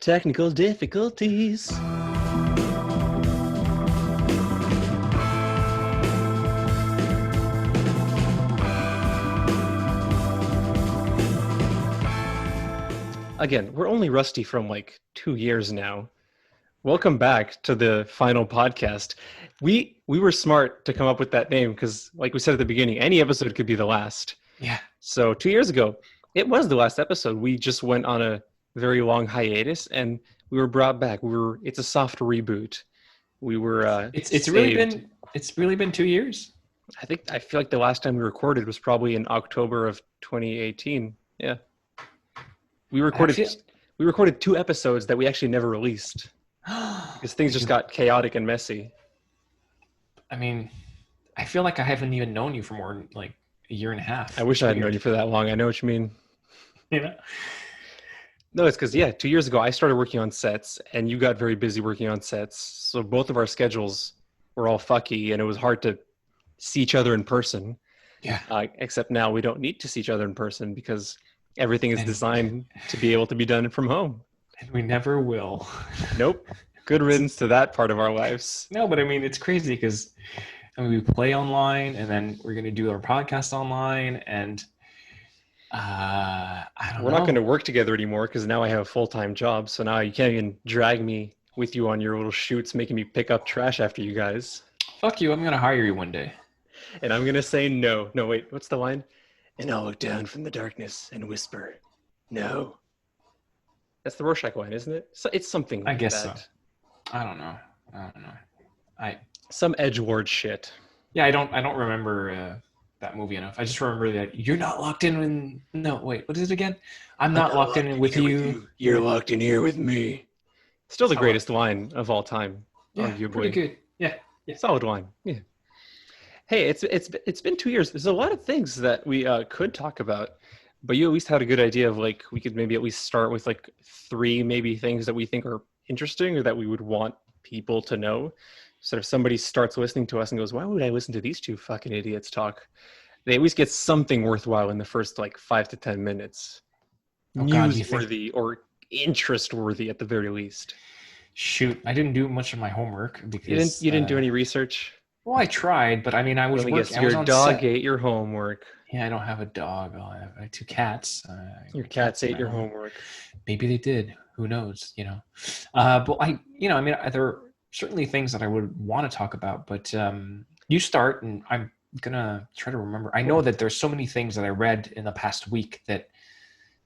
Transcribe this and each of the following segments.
Technical difficulties. Again, we're only rusty from like 2 years now. Welcome back to the final podcast. We were smart to come up with that name because, like we said at the beginning, any episode could be the last. Yeah. So 2 years ago, it was the last episode. We just went on a very long hiatus, and we were brought back. It's a soft reboot. We were. It's really been 2 years. I feel like the last time we recorded was probably in October of 2018. Yeah. We recorded 2 episodes that we actually never released because things just got chaotic and messy. I mean, I feel like I haven't even known you for more than like a year and a half. I wish I had known you for that long. I know what you mean. You know? No, it's because, 2 years ago, I started working on sets and you got very busy working on sets. So both of our schedules were all fucky and it was hard to see each other in person. Yeah. Except now we don't need to see each other in person because everything is designed to be able to be done from home. And we never will. Nope. Good riddance to that part of our lives. No, but I mean, it's crazy because we play online and then we're going to do our podcast online and I don't know. We're not going to work together anymore because now I have a full-time job. So now you can't even drag me with you on your little shoots, making me pick up trash after you guys. Fuck you. I'm going to hire you one day. And I'm going to say no. No, wait. What's the line? And I'll look down from the darkness and whisper, no. That's the Rorschach line, isn't it? So it's something like I guess that. so. I don't know. Some edgelord shit. Yeah, I don't remember that movie enough. I just remember that you're not locked in when... No, wait, what is it again? I'm not locked in with you. You're locked in here with me. Still the greatest line of all time, arguably. Pretty good. Yeah. Solid line. Yeah. Hey, it's been 2 years. There's a lot of things that we could talk about, but you at least had a good idea of like we could maybe at least start with like 3 maybe things that we think are interesting or that we would want people to know. So if somebody starts listening to us and goes, "Why would I listen to these 2 fucking idiots talk?" They at least get something worthwhile in the first like 5 to 10 minutes, newsworthy or interest-worthy at the very least. Shoot, I didn't do much of my homework because you didn't do any research. Well, I tried, but I mean, I was working. Your dog ate your homework. Yeah, I don't have a dog. I have 2 cats. Your cats ate your homework. Maybe they did. Who knows? You know. But there are certainly things that I would want to talk about. But you start, and I'm gonna try to remember. I know that there's so many things that I read in the past week that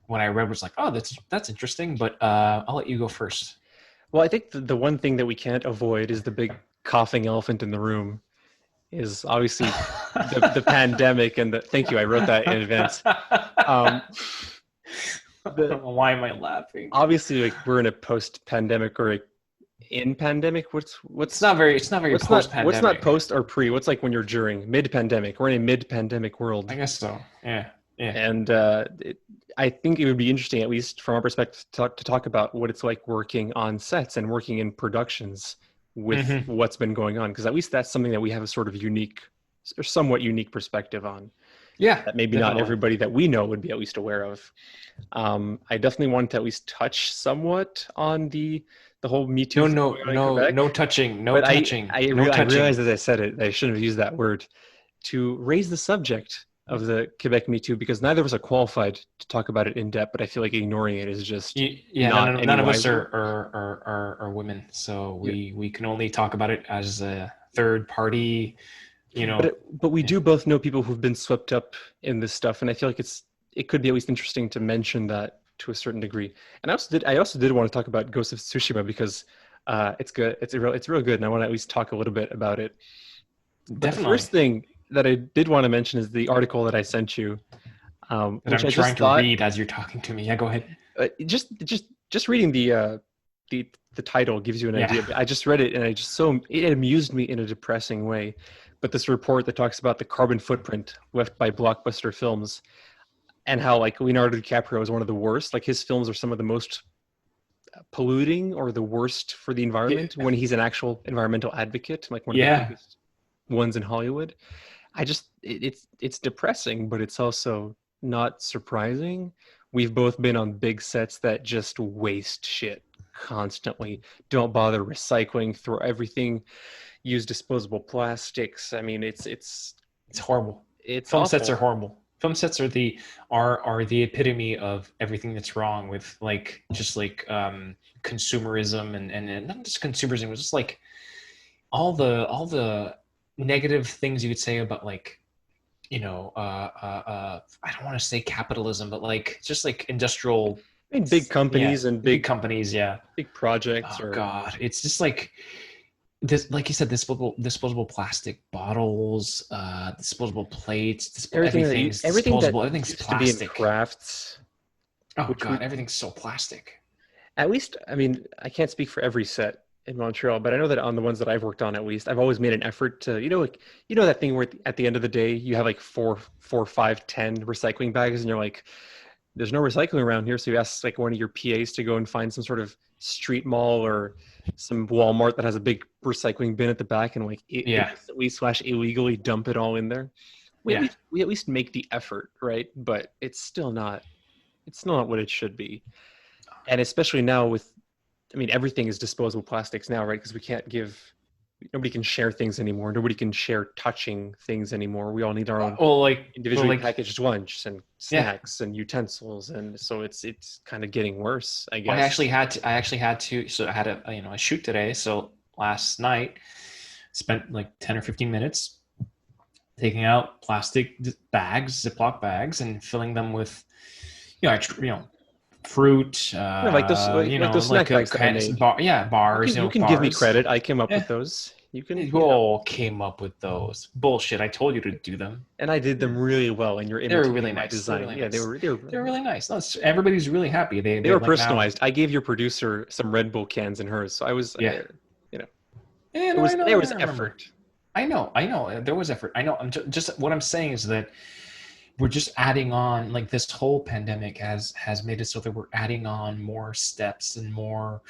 when I read was like, oh, that's interesting. But I'll let you go first. Well, I think the one thing that we can't avoid is the big coughing elephant in the room. Is obviously the pandemic and thank you, I wrote that in advance. Why am I laughing? Obviously, like we're in a post-pandemic or in pandemic. What's it's not very post-pandemic. What's not post or pre? What's like when you're during mid-pandemic? We're in a mid-pandemic world. I guess so. Yeah. And I think it would be interesting, at least from our perspective, to talk about what it's like working on sets and working in productions with what's been going on, because at least that's something that we have a sort of unique or somewhat unique perspective on. Yeah, that maybe not everybody that we know would be at least aware of. I definitely wanted to at least touch somewhat on the whole Me Too. No touching. I realized as I said it, I shouldn't have used that word, to raise the subject of the Quebec Me Too, because neither of us are qualified to talk about it in depth, but I feel like ignoring it is just none of us are women, so we can only talk about it as a third party, you know. But we do both know people who've been swept up in this stuff, and I feel like it could be at least interesting to mention that to a certain degree. And I also did want to talk about Ghost of Tsushima because it's good. It's real good, and I want to at least talk a little bit about it. But the first thing that I did want to mention is the article that I sent you. Which I'm trying to read as you're talking to me. Yeah, go ahead. Just reading the title gives you an idea. I just read it and it amused me in a depressing way. But this report that talks about the carbon footprint left by blockbuster films and how like Leonardo DiCaprio is one of the worst. Like his films are some of the most polluting or the worst for the environment when he's an actual environmental advocate, like one of the biggest ones in Hollywood. It's depressing, but it's also not surprising. We've both been on big sets that just waste shit constantly. Don't bother recycling. Throw everything. Use disposable plastics. I mean, It's horrible. it's Film sets are awful. horrible. Film sets are the epitome of everything that's wrong with like just like consumerism and not just consumerism, but just like all the negative things you would say about like I don't want to say capitalism, but like just like industrial, I mean, big yeah, companies and big companies, yeah. big projects Oh or God, it's just like this, like you said, disposable plastic bottles, disposable plates, everything's everything that disposable, everything's used to be in plastic. crafts, Oh which God, we everything's so plastic. at least, I mean, I can't speak for every set in Montreal, but I know that on the ones that I've worked on, at least, I've always made an effort to, like, that thing where at the end of the day, you have like four, five, 10 recycling bags, and you're like, there's no recycling around here. So you ask like one of your PAs to go and find some sort of street mall or some Walmart that has a big recycling bin at the back, and like Yeah, illicitly slash illegally dump it all in there. yeah. We at least make the effort, right? But it's not what it should be. And especially now with, I mean, everything is disposable plastics now, right? Because nobody can share things anymore. Nobody can share touching things anymore. We all need our own Well, like, well, individually like, packaged lunch and yeah. snacks and utensils, and so it's kind of getting worse, I I guess. actually had to. I actually had to. So I had a shoot today. So last night, spent like 10 or 15 minutes taking out plastic bags, Ziploc bags, and filling them with, fruit, No, like those like those snack like a bags that I made. bars, You can give me bars. credit. I came up Yeah. with those. You can, You all came up with those. Bullshit. I told you to do them. and I did them really well, and you're They were really imitating my nice. They were design. really Yeah, nice. They were yeah. really nice. No, everybody's really happy. They They were like now. personalized. I gave your producer some Red Bull cans in hers, so I was, Yeah. you know, Yeah, no, I know. there I was remember. effort. I know. I know. There was effort. I know. Just what I'm saying is that we're just adding on, like, this whole pandemic has made it so that we're adding on more steps and more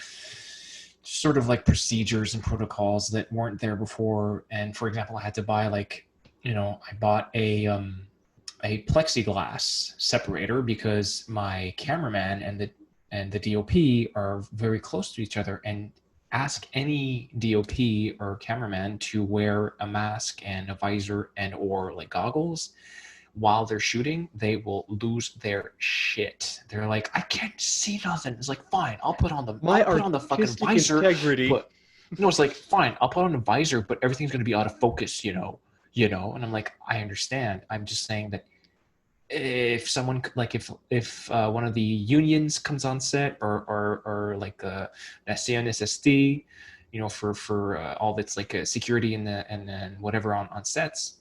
sort of like procedures and protocols that weren't there before. And for example, I had to buy like, I bought a plexiglass separator because my cameraman and the DOP are very close to each other, and ask any DOP or cameraman to wear a mask and a visor and or like goggles while they're shooting, they will lose their shit. They're like, I can't see nothing. It's like, fine, I'll put on the fucking Artistic visor, integrity. but it's like, fine, I'll put on the visor, but everything's gonna be out of focus, And I'm like, I understand. I'm just saying that if someone like if one of the unions comes on set or like SCN, for all that's like security and then whatever on sets,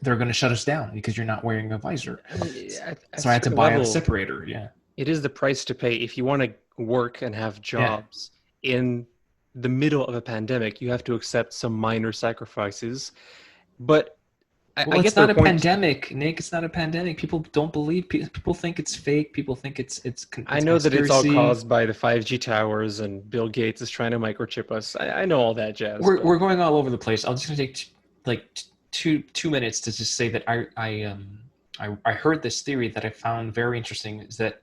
they're going to shut us down because you're not wearing a visor. I mean, at a So I had to certain buy a level, separator. Yeah. it is the price to pay if you want to work and have Yeah. jobs in the middle of a pandemic. You have to accept some minor sacrifices, but Well, I it's get their not a point. pandemic, Nick. It's not a pandemic. People don't believe. People think it's fake. People think it's I it's know that it's all conspiracy. caused by the 5G towers and Bill Gates is trying to microchip us. I know all that jazz, but We're going all over the place. I'm just gonna take like 2 minutes to just say that I heard this theory that I found very interesting. Is that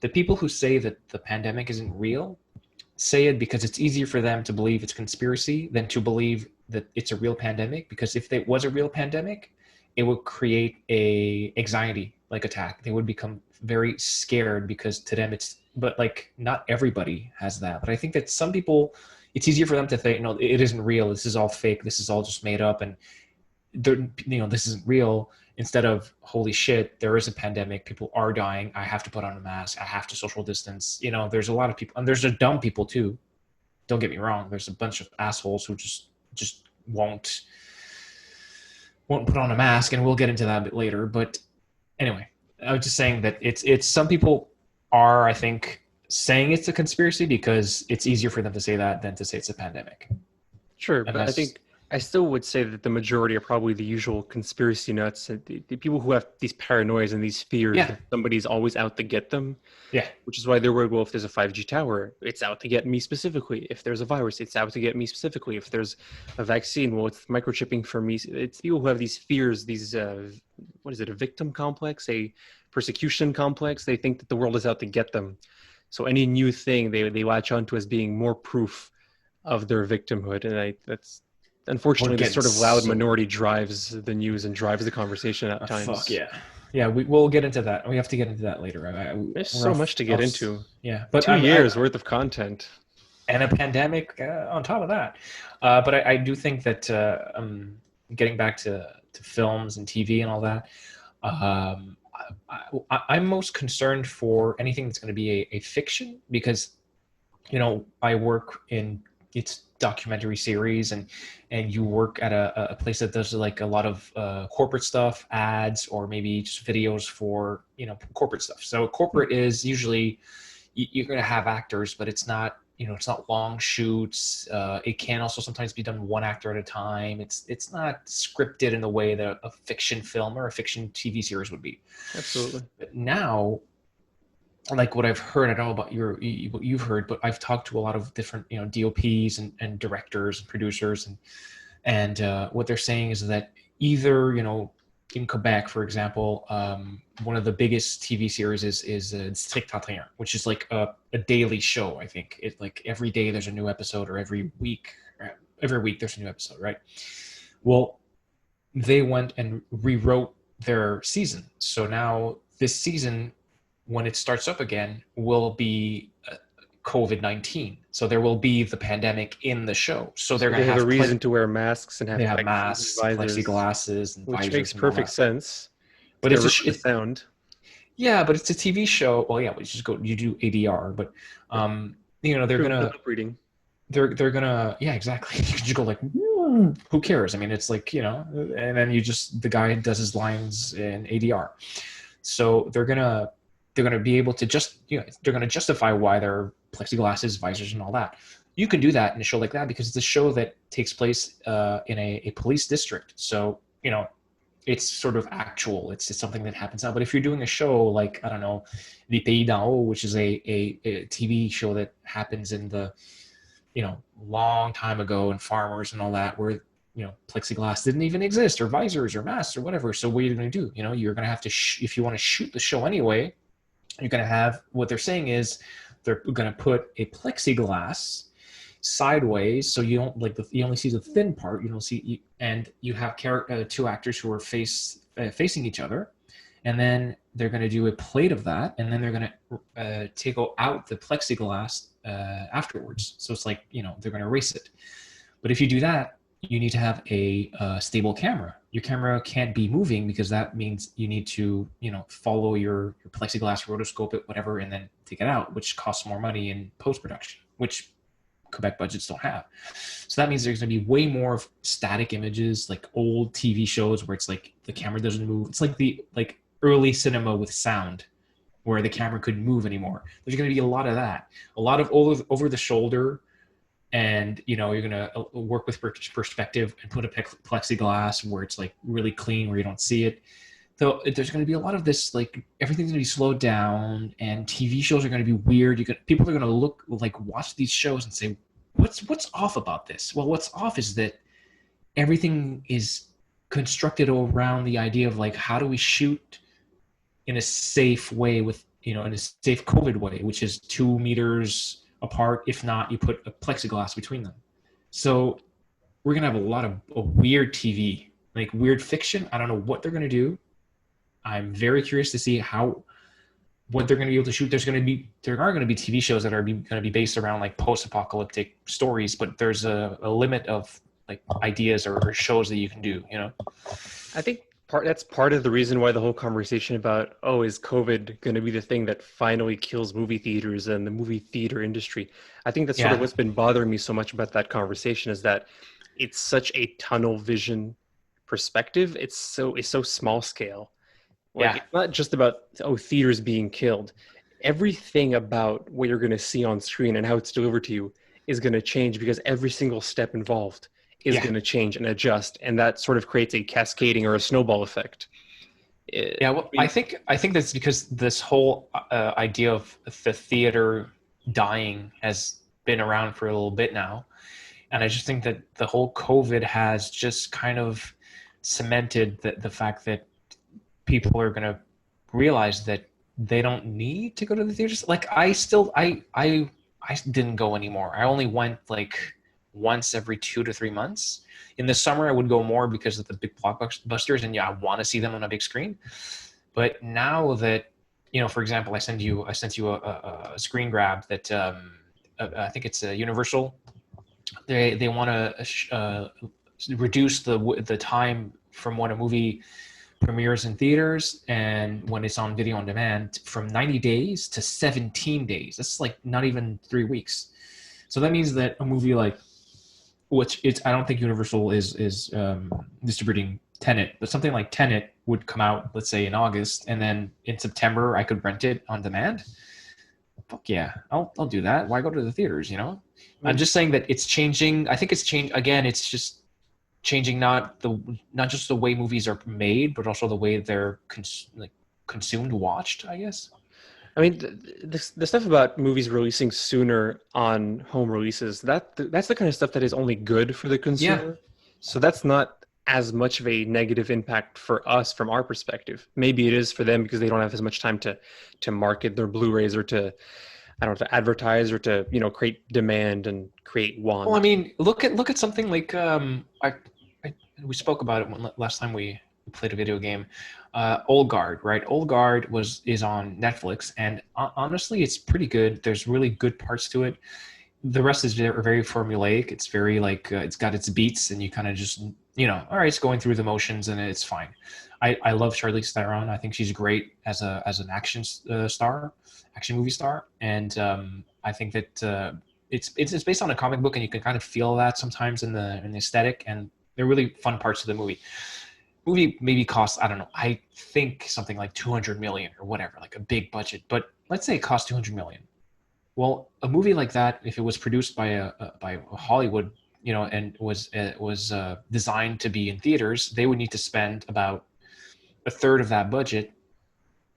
the people who say that the pandemic isn't real say it because it's easier for them to believe it's conspiracy than to believe that it's a real pandemic. Because if it was a real pandemic, it would create a anxiety like attack. They would become very scared because to them it's, but like not everybody has that. But I think that some people, it's easier for them to think, no, it isn't real. This is all fake. This is all just made up, and this isn't real. Instead of, holy shit, there is a pandemic, people are dying, I have to put on a mask, I have to social distance. There's a lot of people, and there's the dumb people too. Don't get me wrong, there's a bunch of assholes who just won't put on a mask, and we'll get into that a bit later. But anyway, I was just saying that it's some people are, I think, saying it's a conspiracy because it's easier for them to say that than to say it's a pandemic. sure. And But I that's think I still would say that the majority are probably the usual conspiracy nuts, the people who have these paranoias and these fears yeah, that somebody's always out to get them, yeah. which is why they're worried, well, if there's a 5G tower, it's out to get me specifically. If there's a virus, it's out to get me specifically. If there's a vaccine, well, it's microchipping for me. It's people who have these fears, these, what is it, a victim complex, a persecution complex. They think that the world is out to get them. So any new thing they latch onto as being more proof of their victimhood, and that's We're unfortunately this getting sort of loud so minority drives the news and drives the conversation at fuck times. yeah, yeah. We'll get into that. We have to get into that later. There's We're so much to get into. yeah, but 2 years worth of content. and a pandemic on top of that. But I do think that getting back to films and TV and all that, I'm most concerned for anything that's going to be a fiction because I work in it's documentary series and you work at a place that does like a lot of corporate stuff, ads, or maybe just videos for corporate stuff. So corporate is usually you're going to have actors, but it's not it's not long shoots. It can also sometimes be done one actor at a time. It's not scripted in the way that a fiction film or a fiction TV series would be. Absolutely. But now, like what I've heard, I don't know about what you've heard, but I've talked to a lot of different DOPs and directors and producers, and what they're saying is that either in Quebec, for example, one of the biggest TV series is Strict Trien, which is like a daily show. I think it's like every day there's a new episode, or every week there's a new episode, right? Well, they went and rewrote their season, so now this season, when it starts up again, will be COVID-19. So there will be the pandemic in the show. So they're going They to have a have reason to wear masks and have they have plexis and masks, visors, plexiglasses, and which visors makes and all perfect that. sense to But get rid of the sound. yeah, but it's a TV show. Well, yeah, we just go. You do ADR, but they're True, gonna lip reading. they're gonna yeah, exactly. You can just go like, who cares? I mean, it's like and then the guy does his lines in ADR. So they're gonna be able to they're gonna justify why they're plexiglasses, visors, and all that. You can do that in a show like that because it's a show that takes place in a police district. So it's sort of actual. It's just something that happens now. But if you're doing a show like, I don't know, Les Pays d'en Haut, which is a TV show that happens in the long time ago, and farmers and all that, where plexiglass didn't even exist, or visors or masks or whatever. So what are you going to do? You're going to have to if you want to shoot the show anyway, you're going to have, what they're saying is they're going to put a plexiglass sideways, so you don't you only see the thin part. You don't see, and you have two actors who are facing each other, and then they're going to do a plate of that, and then they're going to take out the plexiglass afterwards. So it's like they're going to erase it. But if you do that, you need to have a stable camera. Your camera can't be moving because that means you need to follow your plexiglass, rotoscope it, whatever, and then take it out, which costs more money in post-production, which Quebec budgets don't have. So that means there's going to be way more of static images, like old TV shows where it's like the camera doesn't move. It's like the early cinema with sound, where the camera couldn't move anymore. There's going to be a lot of that, a lot of over the shoulder, and you're going to work with perspective and put a plexiglass where it's like really clean, where you don't see it. So there's going to be a lot of this, like everything's going to be slowed down, and TV shows are going to be weird. People are going to watch these shows and say, what's off about this? Well, what's off is that everything is constructed around the idea of like, how do we shoot in a safe way with, in a safe COVID way, which is 2 meters apart. If not, you put a plexiglass between them. So we're going to have a lot of weird TV, like weird fiction. I don't know what they're going to do. I'm very curious to see what they're going to be able to shoot. There are going to be TV shows that are going to be based around like post-apocalyptic stories, but there's a limit of like ideas or shows that you can do. I think that's part of the reason why the whole conversation about is COVID going to be the thing that finally kills movie theaters and the movie theater industry. I think that's sort of what's been bothering me so much about that conversation, is that it's such a tunnel vision perspective. It's so small scale. It's not just about theaters being killed. Everything about what you're going to see on screen and how it's delivered to you is going to change, because every single step involved is going to change and adjust, and that sort of creates a cascading or a snowball effect. I think that's because this whole idea of the theater dying has been around for a little bit now, and I just think that the whole COVID has just kind of cemented the fact that people are going to realize that they don't need to go to the theaters. Like I still I didn't go anymore. I only went like once every 2 to 3 months. In the summer, I would go more because of the big blockbusters, and yeah, I want to see them on a big screen. But now that, for example, I sent you a screen grab that I think it's a Universal. They want to reduce the time from when a movie premieres in theaters and when it's on video on demand from 90 days to 17 days. That's like not even 3 weeks. So that means that a movie like, which it's, I don't think Universal is distributing Tenet, but something like Tenet would come out, let's say in August, and then in September I could rent it on demand. Fuck yeah, I'll do that. Why go to the theaters? I I'm mean, just saying that it's changing. I think it's changed again. It's just changing not just the way movies are made, but also the way they're consumed, watched, I guess. I mean, the stuff about movies releasing sooner on home releases, that's the kind of stuff that is only good for the Yeah. consumer. So that's not as much of a negative impact for us from our perspective. Maybe it is for them because they don't have as much time to market their Blu-rays or to, I don't know, to advertise or to, create demand and create Well, I want. mean, look at something like I we spoke about it last time we played a video game. Old Guard, right? Old Guard is on Netflix, and honestly, it's pretty good. There's really good parts to it. The rest is very formulaic. It's very like it's got its beats, and you kind of just all right, it's going through the motions, and it's fine. I love Charlize Theron. I think she's great as an action star, action movie star, and I think that it's based on a comic book, and you can kind of feel that sometimes in the aesthetic, and they're really fun parts of the movie. Movie maybe costs, I don't know, I think something like 200 million or whatever, like a big budget, but let's say it costs 200 million. Well, a movie like that, if it was produced by Hollywood, and was designed to be in theaters, they would need to spend about a third of that budget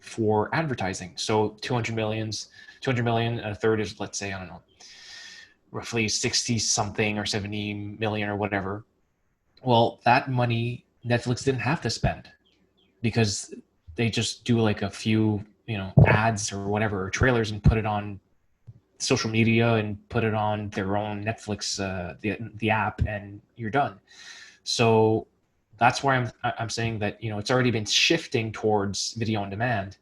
for advertising. So 200 million, and a third is, let's say, I don't know, roughly 60 something or 70 million or whatever. Well, that money Netflix didn't have to spend because they just do like a few, ads or whatever, or trailers, and put it on social media and put it on their own Netflix, the app, and you're done. So that's why I'm saying that it's already been shifting towards video on demand.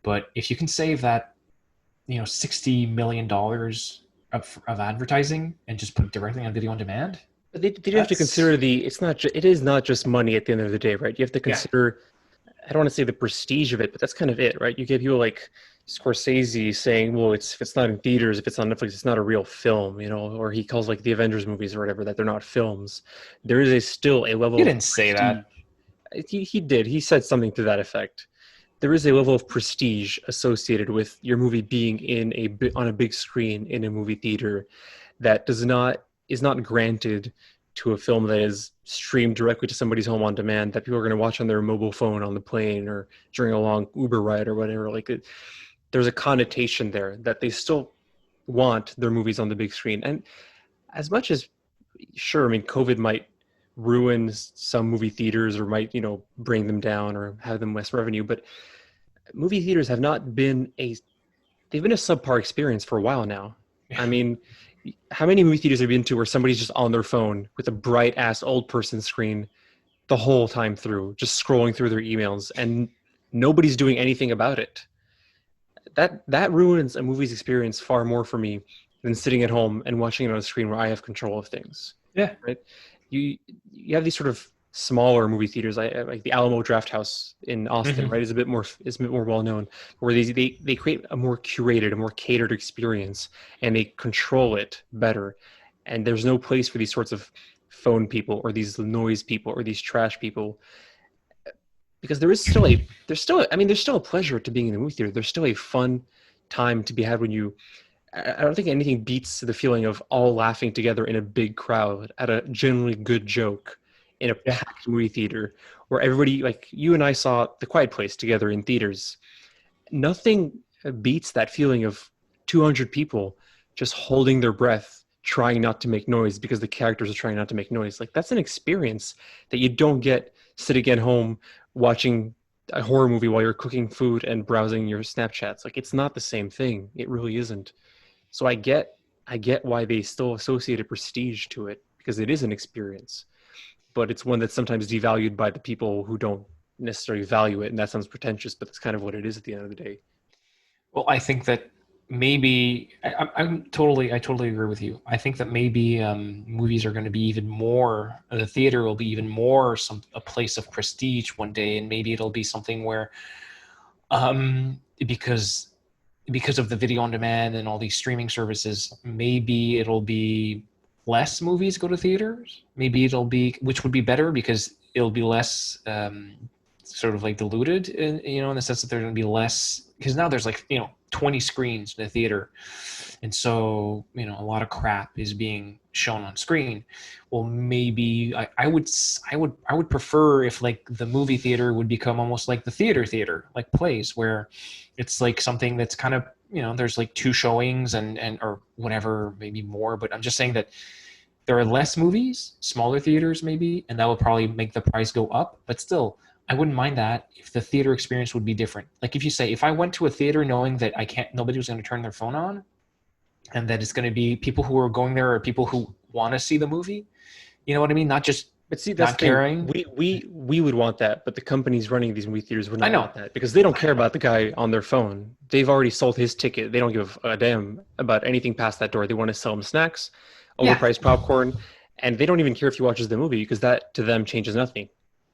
But if you can save that $60 million of advertising and just put it directly on video on demand, But they do have to that's consider it is not just money at the end of the day, right? You have to yeah. consider, I don't want to say the prestige of it, but that's kind of it, right? You get people like Scorsese saying, well, if it's not in theaters, if it's on Netflix, it's not a real film, or he calls like the Avengers movies or whatever that they're not films. There is still a level You of didn't say prestige. that. He did. He said something to that effect. There is a level of prestige associated with your movie being on a big screen in a movie theater that is not granted to a film that is streamed directly to somebody's home on demand that people are going to watch on their mobile phone on the plane or during a long Uber ride or whatever. There's a connotation there that they still want their movies on the big screen. And as much as, sure, I mean, COVID might ruin some movie theaters or might, bring them down or have them less revenue, but movie theaters have not been they've been a subpar experience for a while now. I mean, how many movie theaters have you been to where somebody's just on their phone with a bright ass old person screen the whole time through, just scrolling through their emails, and nobody's doing anything about it? That ruins a movie's experience far more for me than sitting at home and watching it on a screen where I have control of things. Yeah. Right? You have these sort of smaller movie theaters, like the Alamo Drafthouse in Austin, Mm-hmm. right? Is a bit more well known, where they create a more curated, a more catered experience, and they control it better. And there's no place for these sorts of phone people or these noise people or these trash people, because there's still a pleasure to being in the movie theater. There's still a fun time to be had when I don't think anything beats the feeling of all laughing together in a big crowd at a genuinely good joke in a Yeah. packed movie theater where everybody, like you and I saw The Quiet Place together in theaters. Nothing beats that feeling of 200 people just holding their breath, trying not to make noise because the characters are trying not to make noise. Like, that's an experience that you don't get sitting at home watching a horror movie while you're cooking food and browsing your Snapchats. Like, it's not the same thing. It really isn't. So I get why they still associate a prestige to it, because it is an experience, but it's one that's sometimes devalued by the people who don't necessarily value it. And that sounds pretentious, but that's kind of what it is at the end of the day. Well, I think that maybe I totally agree with you. I think that maybe movies are going to be even more. The theater will be even more a place of prestige one day, and maybe it'll be something where, because of the video on demand and all these streaming services, maybe it'll be less movies go to theaters. Maybe it'll be, which would be better because it'll be less sort of like diluted in the sense that there's going to be less, because now there's like 20 screens in the theater, and so a lot of crap is being shown on screen. Well, maybe I would prefer if like the movie theater would become almost like the theater, like plays, where it's like something that's kind of there's like two showings and or whatever, maybe more, but I'm just saying that there are less movies, smaller theaters maybe, and that would probably make the price go up. But still, I wouldn't mind that if the theater experience would be different. Like if you say, if I went to a theater knowing that nobody was going to turn their phone on, and that it's going to be people who are going there or people who want to see the movie, you know what I mean? Not just But see, that's not caring. We would want that, but the companies running these movie theaters would I not know. want that, because they don't care about the guy on their phone. They've already sold his ticket. They don't give a damn about anything past that door. They want to sell him snacks, Yeah. overpriced popcorn, and they don't even care if he watches the movie, because that to them changes nothing,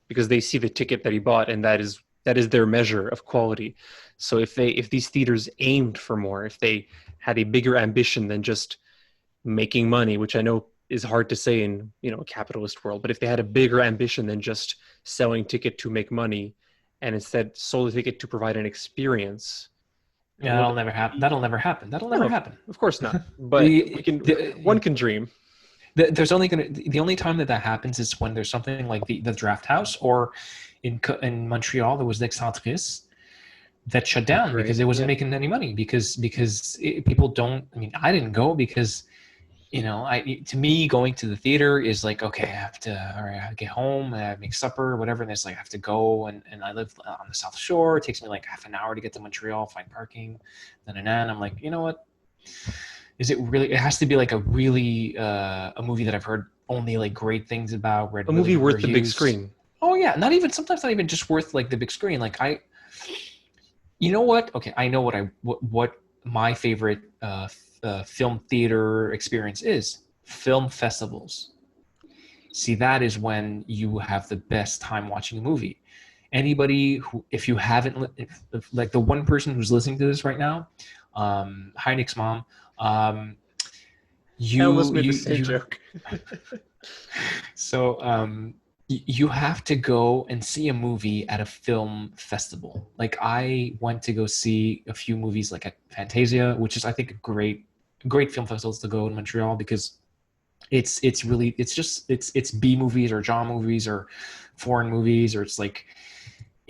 because they see the ticket that he bought, and that is their measure of quality. So if these theaters aimed for more, if they had a bigger ambition than just making money, which I know is hard to say in a capitalist world, but if they had a bigger ambition than just selling ticket to make money, and instead sold the ticket to provide an experience. Yeah, that'll never happen. That'll never happen. Of course not. But one can dream. There's only the only time that happens is when there's something like the Draft House, or in Montreal there was L'Excentrice that shut down because it wasn't making any money, because people don't. I mean, I didn't go because to me, going to the theater is like, okay, I have to get home, I make supper, whatever, and it's like I have to go, and I live on the South Shore. It takes me like half an hour to get to Montreal, find parking, and I'm like, you know what? Is it really? It has to be like a really a movie that I've heard only like great things about. Read a movie really worth reviews. the big screen. Oh yeah, sometimes not even just worth like the big screen. Like you know what? Okay, I know what my favorite film theater experience is. Film festivals. See, that is when you have the best time watching a movie. Anybody who, if you haven't, if like the one person who's listening to this right now, hi Nick's mom. I almost made the same joke. So you have to go and see a movie at a film festival. Like I went to go see a few movies like at Fantasia, which is I think a great film festivals to go in Montreal, because it's B movies or genre movies or foreign movies, or it's like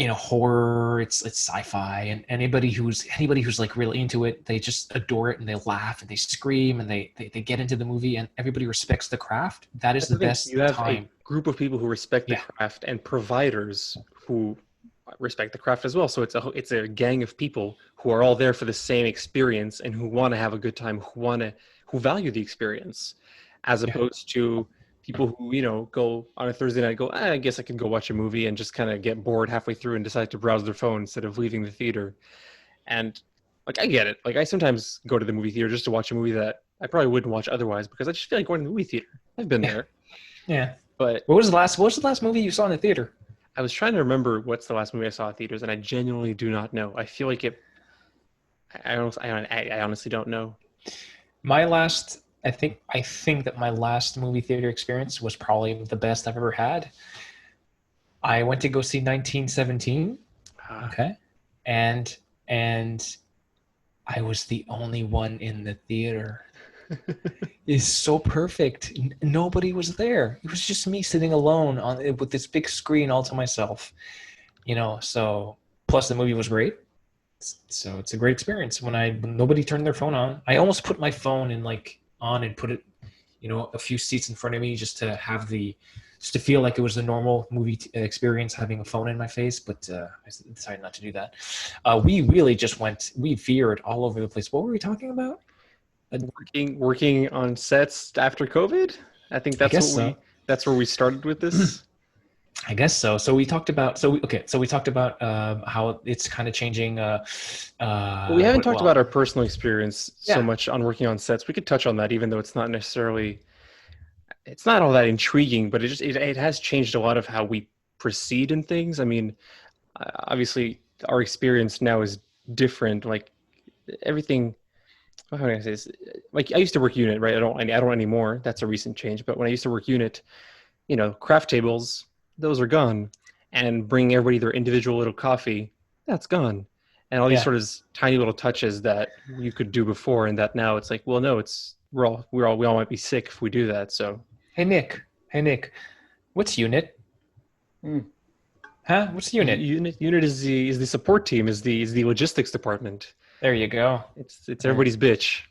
horror, it's sci-fi, and anybody who's like really into it, they just adore it, and they laugh and they scream and they get into the movie, and everybody respects the craft. That is the best you have time. A group of people who respect the craft, and providers who respect the craft as well. So it's a gang of people who are all there for the same experience, and who want to have a good time, who value the experience, as opposed to people who go on a Thursday night, I guess I could go watch a movie, and just kind of get bored halfway through and decide to browse their phone instead of leaving the theater. And like, I get it. Like, I sometimes go to the movie theater just to watch a movie that I probably wouldn't watch otherwise, because I just feel like going to the movie theater. I've been there. Yeah. But what was the last movie you saw in the theater? I was trying to remember what's the last movie I saw at theaters, and I genuinely do not know. I feel like I honestly don't know. I think that my last movie theater experience was probably the best I've ever had. I went to go see 1917. Okay. And I was the only one in the theater. It's so perfect. Nobody was there. It was just me sitting alone with this big screen all to myself. So plus the movie was great. So it's a great experience when nobody turned their phone on. I almost put my phone in on and put it a few seats in front of me just to just to feel like it was a normal movie experience having a phone in my face. But I decided not to do that. We really just we veered all over the place. What were we talking about? Working on sets after COVID. I think I guess so. that's where we started with this. I guess so. So we talked about how it's kind of changing. We haven't talked about our personal experience so Yeah. much on working on sets. We could touch on that, even though it's not all that intriguing, but it has changed a lot of how we proceed in things. I mean, obviously, our experience now is different. Like everything. How can I say this? Like I used to work unit, right? I don't anymore. That's a recent change. But when I used to work unit, craft tables, those are gone, and bringing everybody their individual little coffee, that's gone, and all these Yeah. sort of tiny little touches that you could do before, and that now it's like, well, no, we all might be sick if we do that. So, Hey Nick, what's unit? Hmm. Huh? What's unit? Unit is the support team, is the logistics department. There you go. It's everybody's bitch.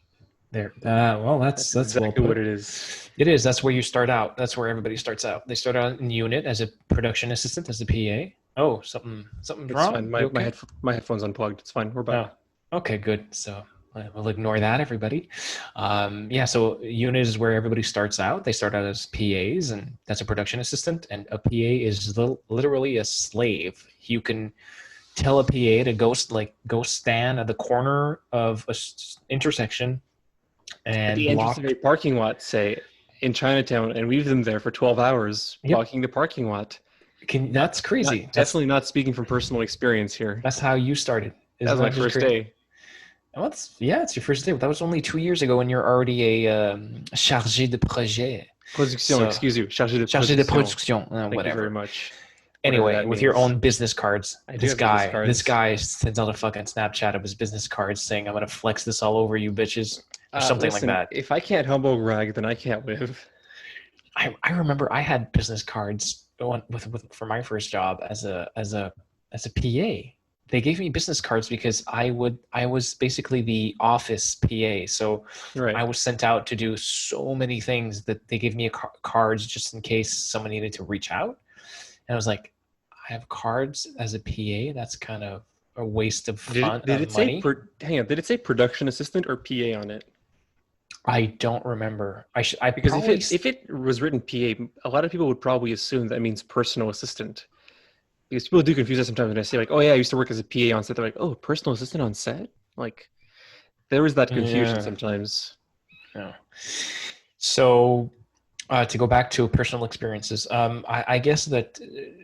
There. Well, that's exactly well what put. it is. It is. That's where you start out. That's where everybody starts out. They start out in unit as a production assistant, as a PA. Oh, something's It's wrong. fine. You okay? My headphones unplugged. It's fine. We're back. Oh, okay, good. So we'll ignore that, everybody. Yeah. So unit is where everybody starts out. They start out as PAs, and that's a production assistant. And a PA is literally a slave. You can tell a PA to go stand at the corner of a intersection and At the entrance of a parking lot, say in Chinatown, and leave them there for 12 hours blocking the parking lot. That's crazy. Definitely not speaking from personal experience here. That's how you started. That was my first day. Well, it's your first day. That was only 2 years ago, and you're already a chargé de projet. Production, excuse you. Chargé de production. Thank Whatever. you very much. Anyway, with your own business cards. This guy sends out a fucking Snapchat of his business cards saying, "I'm gonna flex this all over you, bitches," or something like that. If I can't humble brag, then I can't live. I remember I had business cards for my first job as a PA. They gave me business cards because I was basically the office PA. So I was sent out to do so many things that they gave me cards just in case someone needed to reach out. And I was like, I have cards as a PA? That's kind of a waste of money. Did it say production assistant or PA on it? I don't remember. Because if it was written PA, a lot of people would probably assume that means personal assistant. Because people do confuse us sometimes when I say like, "Oh yeah, I used to work as a PA on set." They're like, "Oh, personal assistant on set?" Like, there is that confusion sometimes. Yeah. So, to go back to personal experiences, I guess that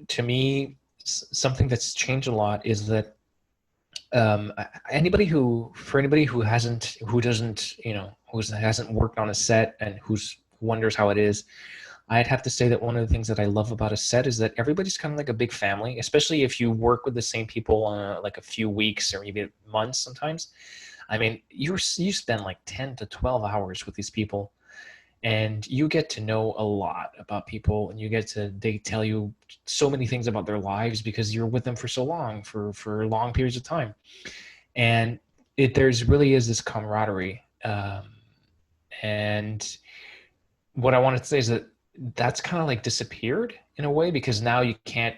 to me, something that's changed a lot is that anybody who hasn't worked on a set and who wonders how it is, I'd have to say that one of the things that I love about a set is that everybody's kind of like a big family, especially if you work with the same people like a few weeks or even months sometimes. I mean, you spend like 10 to 12 hours with these people, and you get to know a lot about people, and they tell you so many things about their lives because you're with them for so long, for long periods of time. And there's really is this camaraderie. And what I wanted to say is that that's kind of like disappeared in a way, because now you can't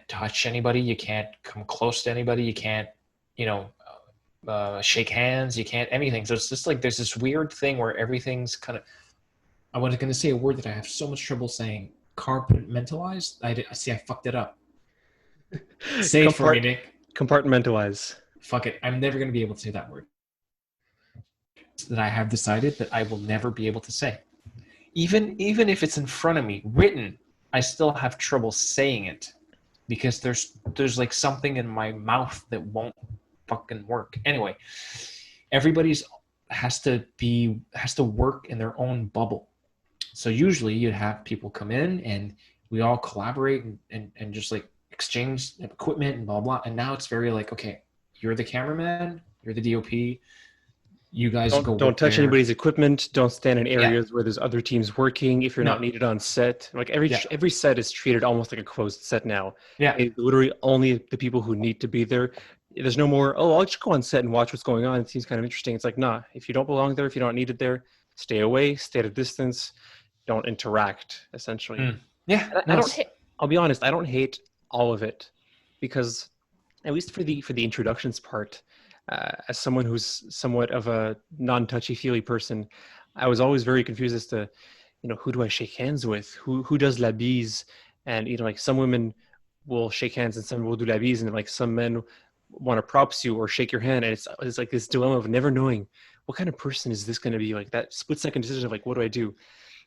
touch anybody, you can't come close to anybody, you can't shake hands, you can't anything. So it's just like there's this weird thing where everything's kind of, I was going to say a word that I have so much trouble saying, compartmentalized. I fucked it up. Say it for me, Nick. Compartmentalize. Fuck it, I'm never going to be able to say that word that I have decided that I will never be able to say. Even if it's in front of me, written, I still have trouble saying it because there's like something in my mouth that won't fucking work. Anyway, everybody's has to work in their own bubble. So usually you'd have people come in and we all collaborate and just like exchange equipment and blah blah. And now it's very like, okay, you're the cameraman, you're the DOP. You guys don't touch anybody's equipment. Don't stand in areas where there's other teams working. If you're not needed on set, like every set is treated almost like a closed set now. Yeah, it's literally only the people who need to be there. There's no more. Oh, I'll just go on set and watch what's going on. It seems kind of interesting. It's like, nah. If you don't belong there, if you don't need it there, stay away, stay at a distance, don't interact, essentially. Mm. Yeah, And I no, don't hate, I'll be honest, I don't hate all of it, because at least for the introductions part, as someone who's somewhat of a non-touchy-feely person, I was always very confused as to, who do I shake hands with? Who does la bise? And like some women will shake hands and some will do la bise, and like some men want to props you or shake your hand, and it's like this dilemma of never knowing what kind of person is this going to be. Like that split-second decision of like, what do I do?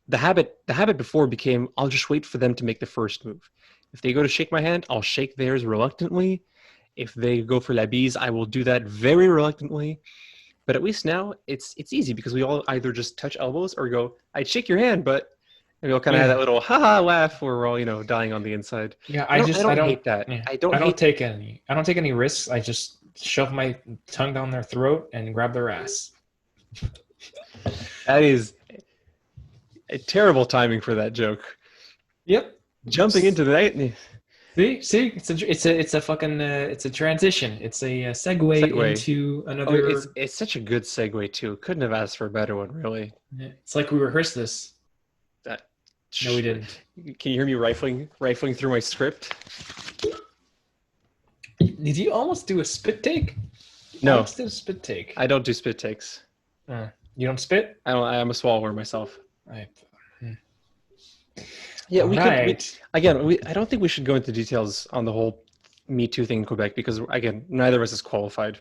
The habit before became, I'll just wait for them to make the first move. If they go to shake my hand, I'll shake theirs reluctantly. If they go for la bise, I will do that very reluctantly. But at least now it's easy, because we all either just touch elbows or go, I'd shake your hand, but we all kind of have that yeah, little haha laugh where we're all, dying on the inside. yeah. I don't hate that. Yeah, I don't I don't hate take any risks. I just shove my tongue down their throat and grab their ass. that is a terrible timing for that joke. Yep. Jumping into the night. See, it's a fucking it's a transition. It's a segue into Oh, another. it's such a good segue too. Couldn't have asked for a better one, really. It's like we rehearsed this. That No, we didn't. Can you hear me rifling through my script? Did you almost do a spit take? No, almost did a spit take. I don't do spit takes. You don't spit? I'm a swallower myself. Right. Yeah, I don't think we should go into details on the whole Me Too thing in Quebec, because again, neither of us is qualified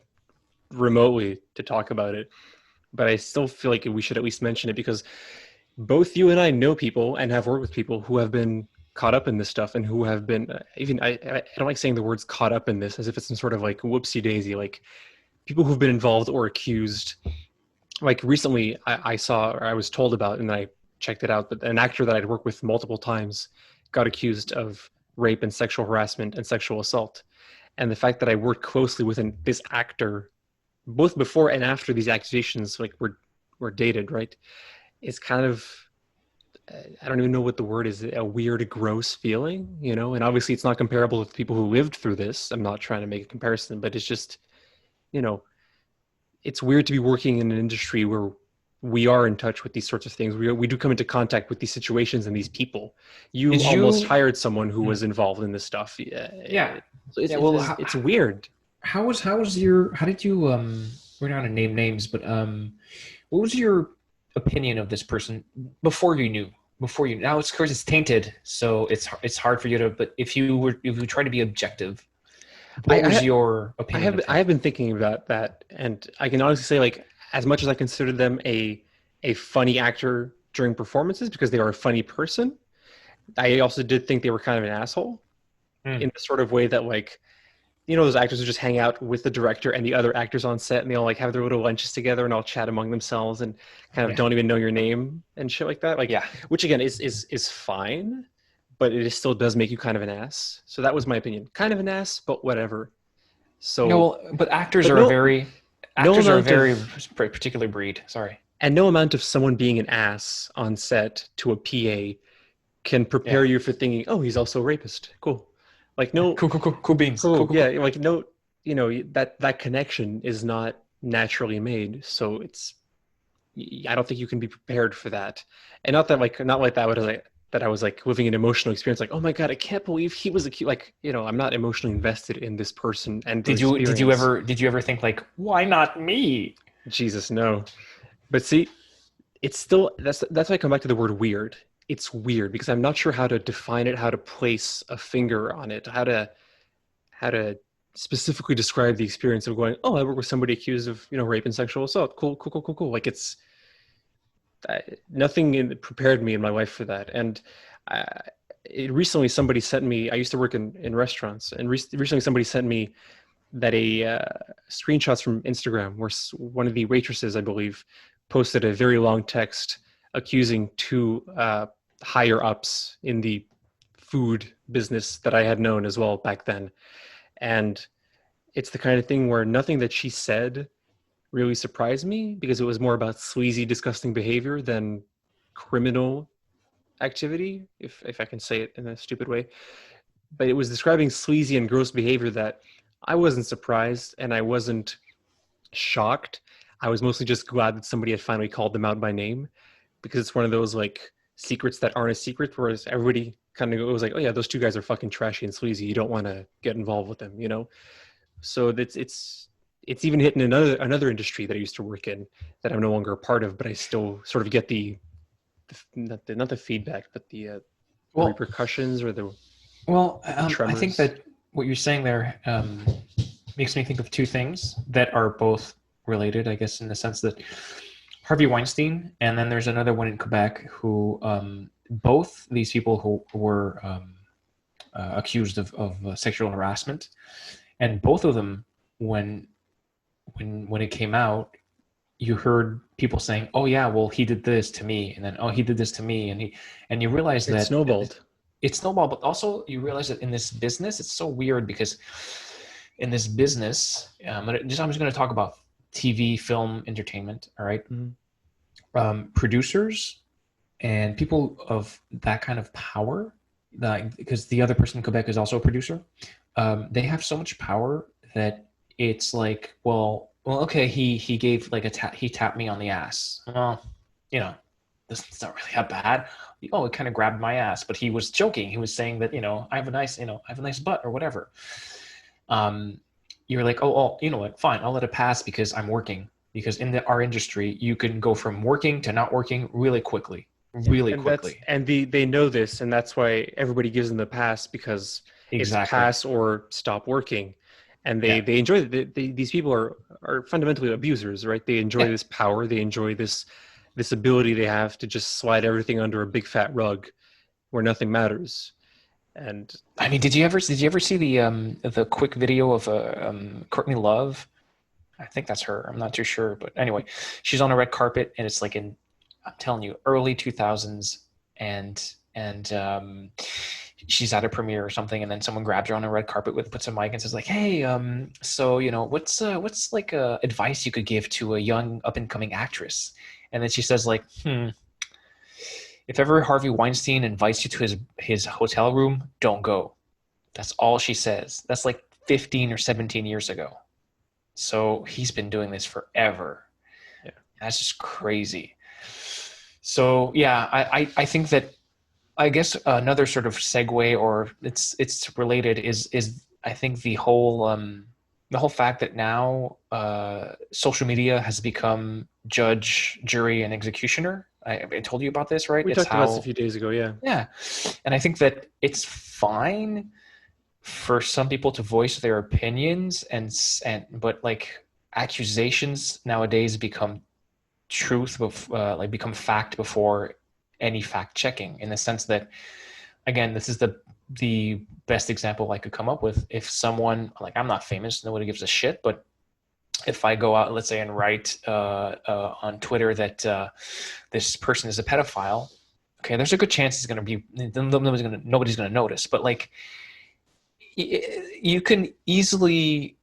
remotely to talk about it. But I still feel like we should at least mention it, because both you and I know people and have worked with people who have been caught up in this stuff, and who have been I don't like saying the words caught up in this as if it's some sort of like whoopsie daisy, like people who've been involved or accused. Like recently I saw, or I was told about, and I checked it out, but an actor that I'd worked with multiple times got accused of rape and sexual harassment and sexual assault. And the fact that I worked closely with this actor both before and after these accusations like were dated, right, is kind of, I don't even know what the word is, a weird, gross feeling, and obviously it's not comparable with people who lived through this. I'm not trying to make a comparison, but it's just, it's weird to be working in an industry where we are in touch with these sorts of things. We do come into contact with these situations and these people. You almost hired someone who was involved in this stuff. Yeah. So it's weird. How did you we're not gonna name names, but what was your opinion of this person before you knew? Now it's, of course, it's tainted, so it's hard for you to, but if you try to be objective, what was your opinion? I have been thinking about that, and I can honestly say, like, as much as I considered them a funny actor during performances because they are a funny person, I also did think they were kind of an asshole in the sort of way that, like, those actors who just hang out with the director and the other actors on set, and they all like have their little lunches together and all chat among themselves and kind of don't even know your name and shit like that. Like, which again is fine, but it still does make you kind of an ass. So that was my opinion. Kind of an ass, but whatever. So but actors are a very particular breed. Sorry. And no amount of someone being an ass on set to a PA can prepare you for thinking, oh, he's also a rapist. Cool. Like, no, cool beans. Cool. Yeah, like, no, that connection is not naturally made. So I don't think you can be prepared for that. And not like that I was like living an emotional experience, like, oh my God, I can't believe he was like, I'm not emotionally invested in this person. And did you ever think, like, why not me? Jesus, no. But see, it's still, that's why I come back to the word weird. It's weird because I'm not sure how to define it, how to place a finger on it, how to specifically describe the experience of going, oh, I work with somebody accused of, rape and sexual assault. Cool. Like, it's nothing prepared me in my life for that. And recently somebody sent me, I used to work in restaurants, and recently somebody sent me that screenshots from Instagram where one of the waitresses, I believe, posted a very long text accusing two higher ups in the food business that I had known as well back then. And it's the kind of thing where nothing that she said really surprised me, because it was more about sleazy, disgusting behavior than criminal activity, if I can say it in a stupid way. But it was describing sleazy and gross behavior that I wasn't surprised and I wasn't shocked. I was mostly just glad that somebody had finally called them out by name, because it's one of those like secrets that aren't a secret, whereas everybody kind of was like, oh yeah, those two guys are fucking trashy and sleazy. You don't want to get involved with them, you know? So it's even hitting another industry that I used to work in that I'm no longer a part of, but I still sort of get not the feedback, but the Well, repercussions or the I think tremors. that what you're saying there makes me think of two things that are both related, I guess, in the sense that Harvey Weinstein, and then there's another one in Quebec who both these people who were accused of sexual harassment, and both of them, when it came out, you heard people saying, "Oh yeah, well he did this to me," and then, "Oh, he did this to me," and you realize It that snowballed. it's snowball, but also you realize that in this business, it's so weird because in this business, I'm just going to talk about TV, film, entertainment. All right, Mm-hmm. producers and people of that kind of power, because the other person in Quebec is also a producer, they have so much power that it's like, well, okay, he gave like he tapped me on the ass. Well, you know, this is not really that bad. Oh, it kind of grabbed my ass, but he was joking. He was saying that, I have a nice, I have a nice butt or whatever. Um, you're like, oh, you know what? Fine, I'll let it pass because I'm working. Because in our industry, you can go from working to not working really quickly, really And that's quickly. and they know this, and that's why everybody gives them the pass, because it's Exactly. pass or stop working. And Yeah. they enjoy these people are fundamentally abusers, right? They enjoy Yeah. this power, they enjoy this ability they have to just slide everything under a big fat rug where nothing matters. And I mean, did you ever see the quick video of Courtney Love? I think that's her. I'm not too sure, but anyway, she's on a red carpet, and it's like I'm telling you, early 2000s, and she's at a premiere or something, and then someone grabs her on a red carpet puts a mic and says like, "Hey, so what's like advice you could give to a young up and coming actress?" And then she says like, if ever Harvey Weinstein invites you to his hotel room, don't go. That's all she says. That's like 15 or 17 years ago. So he's been doing this forever. yeah, That's just crazy. So yeah, I think that, I guess another sort of segue, or it's related, is I think the whole fact that now social media has become judge, jury, and executioner. I told you about this, right? we It's talked about this a how, few days ago. Yeah, yeah, and I think that it's fine for some people to voice their opinions, and but like accusations nowadays become truth, like become fact before any fact checking, in the sense that, again, this is the best example I could come up with. If someone, like, I'm not famous, nobody gives a shit, but if I go out, let's say, and write on Twitter that this person is a pedophile, okay, there's a good chance it's going to be, nobody's going to notice. But like, you can easily,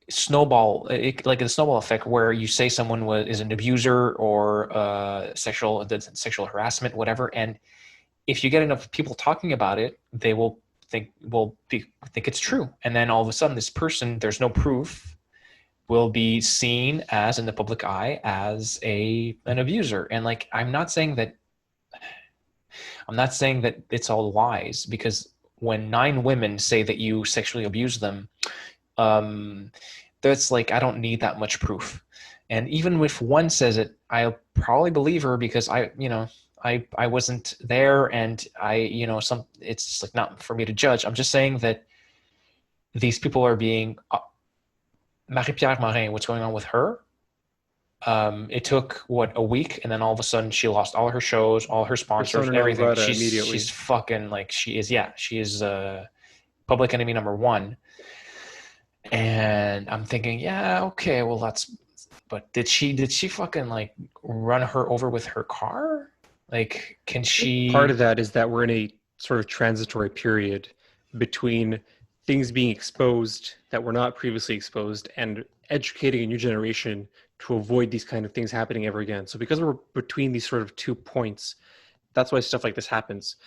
snowball it, like a snowball effect, where you say someone is an abuser or sexual harassment, whatever, and if you get enough people talking about it, they will think it's true, and then all of a sudden, this person, there's no proof, will be seen as, in the public eye, as an abuser. And like, I'm not saying that it's all lies, because when 9 women say that you sexually abuse them, um, that's like, I don't need that much proof. And even if one says it, I'll probably believe her, because I wasn't there, and it's just like not for me to judge. I'm just saying that these people are being, Marie-Pierre Morin, what's going on with her? It took a week, and then all of a sudden she lost all her shows, all her sponsors, persona non everything. grata She's immediately. fucking like, she is public enemy number one. And I'm thinking, yeah, okay, well, but did she fucking like run her over with her car? Like, can I think part of she? that is that we're in a sort of transitory period between things being exposed that were not previously exposed and educating a new generation to avoid these kind of things happening ever again. So because we're between these sort of 2 points, that's why stuff like this happens.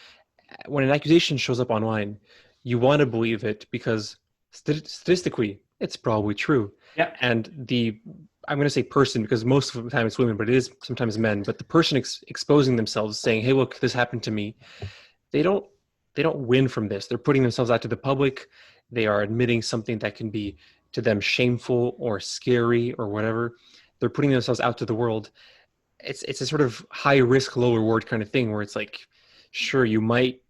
When an accusation shows up online, you want to believe it because statistically, it's probably true. Yeah. And I'm going to say person because most of the time it's women, but it is sometimes men. But the person exposing themselves, saying, "Hey, look, this happened to me." They don't they don't win from this. They're putting themselves out to the public. They are admitting something that can be to them shameful or scary or whatever. They're putting themselves out to the world. It's a sort of high risk, low reward kind of thing where it's like, sure, you might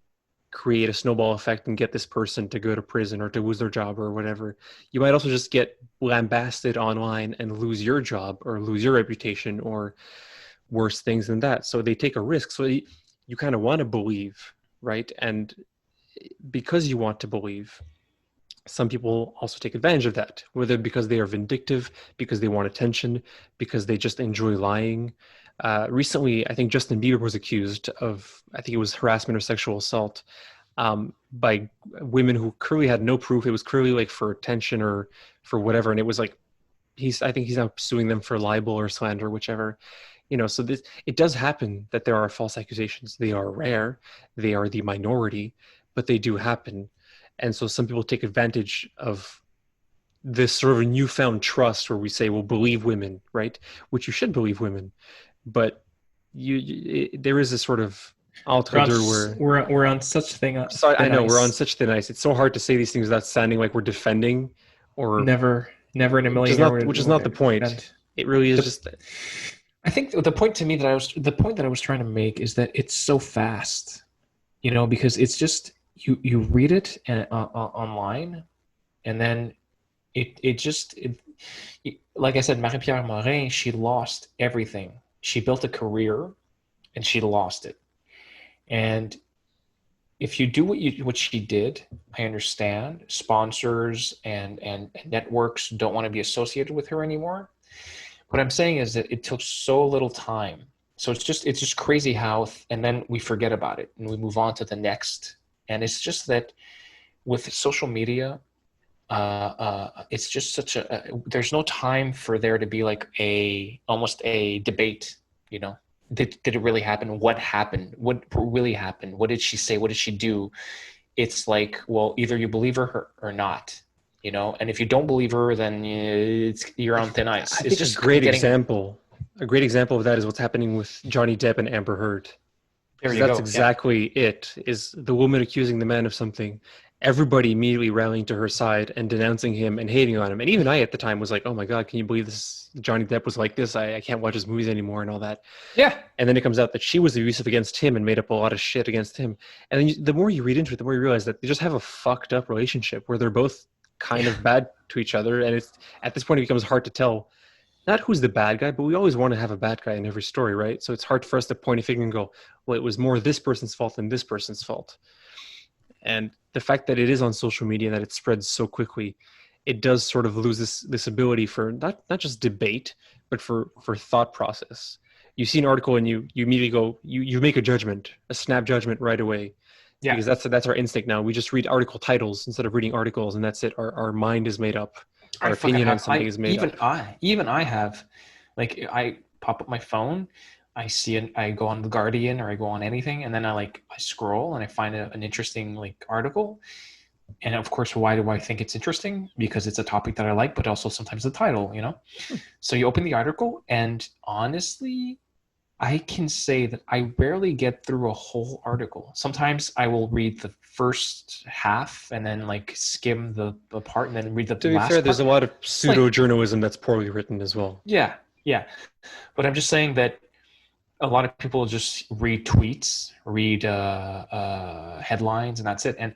create a snowball effect and get this person to go to prison or to lose their job or whatever. You might also just get lambasted online and lose your job or lose your reputation or worse things than that. So they take a risk. So you kind of want to believe, right? And because you want to believe, some people also take advantage of that, whether because they are vindictive, because they want attention, because they just enjoy lying. Recently, I think Justin Bieber was accused of, I think it was harassment or sexual assault by women who clearly had no proof. It was clearly like for attention or for whatever. And it was like, I think he's now suing them for libel or slander, whichever. So it does happen that there are false accusations. They are rare. They are the minority, but they do happen. And so some people take advantage of this sort of newfound trust where we say, well, believe women, right? Which you should believe women. But there is a sort of entre deux where we're on such so I thin know we're on ice. such thin ice. It's so hard to say these things without sounding like we're defending or Never in a which is million year not which is not the point. defend. It really is just I think the point to me the point that I was trying to make is that it's so fast, because it's just you read it online, and then like I said, Marie-Pierre Morin, she lost everything. She built a career, and she lost it. And if you do what she did, I understand sponsors and networks don't want to be associated with her anymore. What I'm saying is that it took so little time. So it's just crazy how, and then we forget about it and we move on to the next. And it's just that with social media, it's just there's no time for there to be like almost a debate, Did it really happen? What happened? What really happened? What did she say? What did she do? It's like, well, either you believe her or not, and if you don't believe her, then you're on thin ice. I It's think just a great getting. example. A great example of that is what's happening with Johnny Depp and Amber Heard. There Because you that's go. Yeah. exactly it, is the woman accusing the man of something, everybody immediately rallying to her side and denouncing him and hating on him. And even I at the time was like, oh my God, can you believe this? Johnny Depp was like this. I can't watch his movies anymore and all that. Yeah. And then it comes out that she was abusive against him and made up a lot of shit against him. And then the more you read into it, the more you realize that they just have a fucked up relationship where they're both kind of bad to each other. And it's at this point, it becomes hard to tell not who's the bad guy, but we always want to have a bad guy in every story, right? So it's hard for us to point a finger and go, well, it was more this person's fault than this person's fault. And the fact that it is on social media, that it spreads so quickly, it does sort of lose this ability for not just debate, but for thought process. You see an article and you immediately go, you make a judgment, a snap judgment right away. Yeah. Because that's our instinct now. We just read article titles instead of reading articles, and that's it. Our mind is made up. Our opinion on something is made up. Even I have, like, I pop up my phone, I go on The Guardian or I go on anything, and then I scroll and I find an interesting article. And of course, why do I think it's interesting? Because it's a topic that I like, but also sometimes the title, So you open the article, and honestly, I can say that I rarely get through a whole article. Sometimes I will read the first half and then skim the part and then read the last part. To be fair, there's a lot of pseudo-journalism that's poorly written as well. Yeah. But I'm just saying that a lot of people just read tweets, read headlines, and that's it. And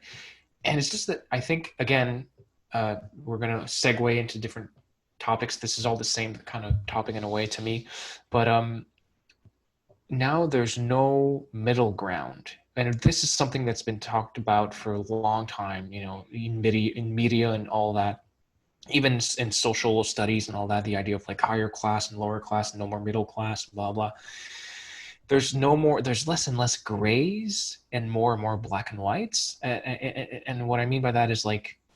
it's just that I think, again, we're going to segue into different topics. This is all the same kind of topic in a way to me. But now there's no middle ground. And this is something that's been talked about for a long time, in media and all that, even in social studies and all that, the idea of higher class and lower class and no more middle class, blah, blah. There's less and less grays and more black and whites. And what I mean by that is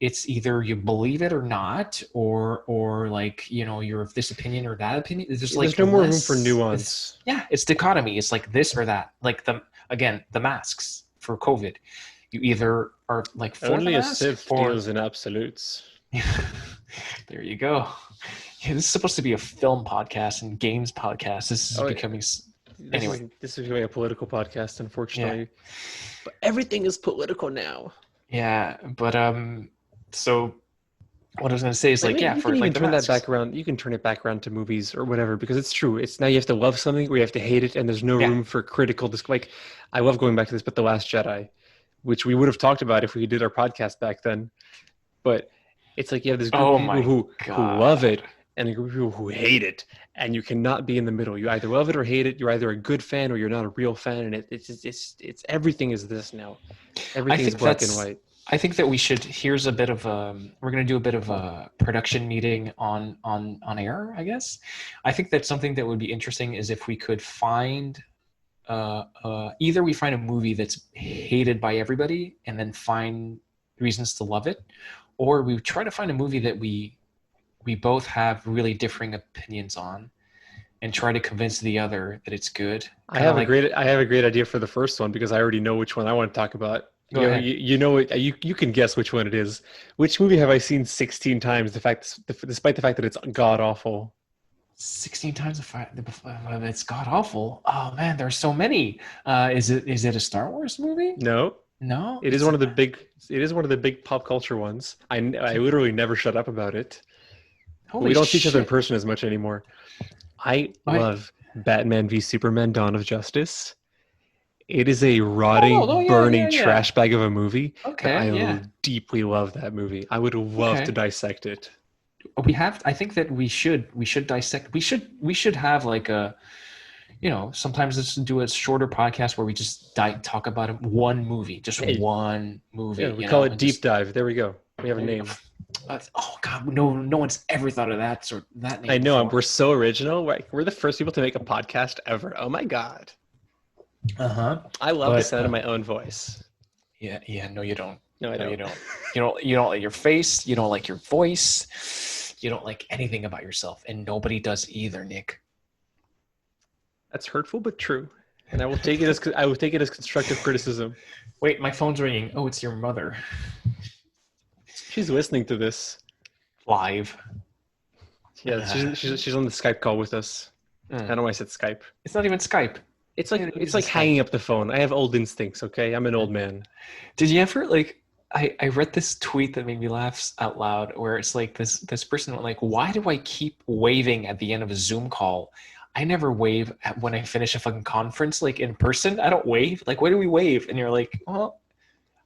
it's either you believe it or not, or you're of this opinion or that opinion. It's just there's no more room for nuance. It's dichotomy. It's this or that. The masks for COVID. You either are for only the a mask sieve deals in absolutes. There you go. Yeah, this is supposed to be a film podcast and games podcast. This is Oh, becoming anyway. this is becoming a political podcast, Yeah, unfortunately. But everything is political now. yeah, but so what I was gonna say is I like, mean, yeah, you can for even like the turn that masks. back around. You can turn it back around to movies or whatever, because it's true. It's now you have to love something or you have to hate it, and there's no Yeah. room for critical. Like, I love going back to this, but The Last Jedi, which we would have talked about if we did our podcast back then. But it's like you have this group of Oh people my who love God. it and a group of people who hate it, and you cannot be in the middle. You either love it or hate it. You're either a good fan or you're not a real fan, and it's everything is this now. I Everything is think black and that's. white. I think that we should. Here's a bit of we're going to do a bit of a production meeting on air. I guess. I think that something that would be interesting is if we could find either we find a movie that's hated by everybody and then find reasons to love it, or we try to find a movie that we both have really differing opinions on and try to convince the other that it's good. Kind of like, I have a great idea for the first one because I already know which one I want to talk about. go ahead. You know it. You can guess which one it is. Which movie have I seen 16 times? Despite the fact that it's god awful. 16 times it's god awful. Oh man, there's so many. Is it a Star Wars movie? No, No, it is it's one of the big. It is one of the big pop culture ones. I literally never shut up about it. But holy we don't see each other in shit. person as much anymore. I I love Batman v Superman: Dawn of Justice. It is a oh no, rotting, yeah, burning yeah, yeah. trash bag of a movie, but Okay, yeah. I deeply love that movie. I would love to Okay. dissect it. We have I think that we should dissect we should have like a sometimes let's do a shorter podcast where we just talk about one movie, just Hey, one yeah, movie, we call it and deep just dive. There we go. We have a there you go. name. Oh god, no one's ever thought of that I name know before. we're so original. We're the first people to make a podcast ever. Oh my god! Uh-huh. I love the But sound of my own voice. yeah, no you don't. No, I No you don't. don't. You don't like your face, you don't like your voice, you don't like anything about yourself, and nobody does either, Nick. That's hurtful but true, and I will take it as constructive criticism. Wait, my phone's ringing. Oh, it's your mother. She's listening to this. Live. Yeah, she's on the Skype call with us. I don't know why I said Skype. It's not even Skype. It's like Yeah, it's use like Skype. hanging up the phone. I have old instincts. Okay, I'm an old man. Did you ever like? I read this tweet that made me laugh out loud, where it's like this person went like, "Why do I keep waving at the end of a Zoom call? I never wave when I finish a fucking conference, like in person. I don't wave. Like, why do we wave?" And you're like, "Well,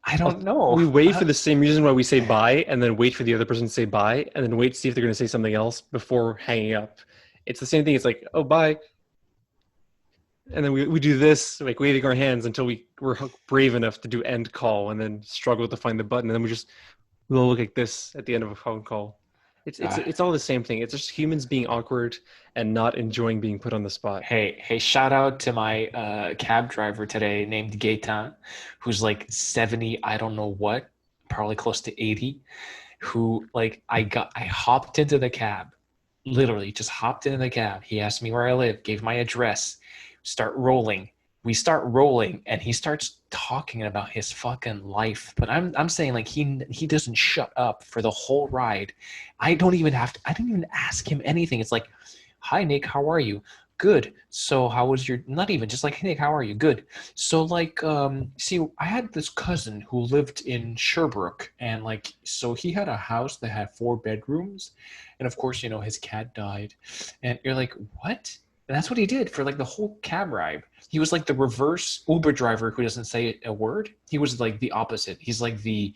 I don't know." We wait for the same reason why we say bye, and then wait for the other person to say bye, and then wait to see if they're going to say something else before hanging up. It's the same thing. It's like, oh, bye. And then we do this, like waving our hands until we're brave enough to do end call and then struggle to find the button. And then we'll look like this at the end of a phone call. It's all the same thing. It's just humans being awkward and not enjoying being put on the spot. Hey! Shout out to my cab driver today named Gaetan, who's like 70. I don't know what, probably close to 80. Who like I hopped into the cab, literally just hopped into the cab. He asked me where I live, gave my address, start rolling. We start rolling, and he starts talking about his fucking life. But I'm saying like he doesn't shut up for the whole ride. I didn't even ask him anything. It's like, hi Nick, how are you? Good. So how was your? Not even just like, hey Nick, how are you? Good. So like, see, I had this cousin who lived in Sherbrooke, and like, so he had a house that had 4 bedrooms, and of course, his cat died, and you're like, what? And that's what he did for like the whole cab ride. He was like the reverse Uber driver who doesn't say a word. He was like the opposite. He's like the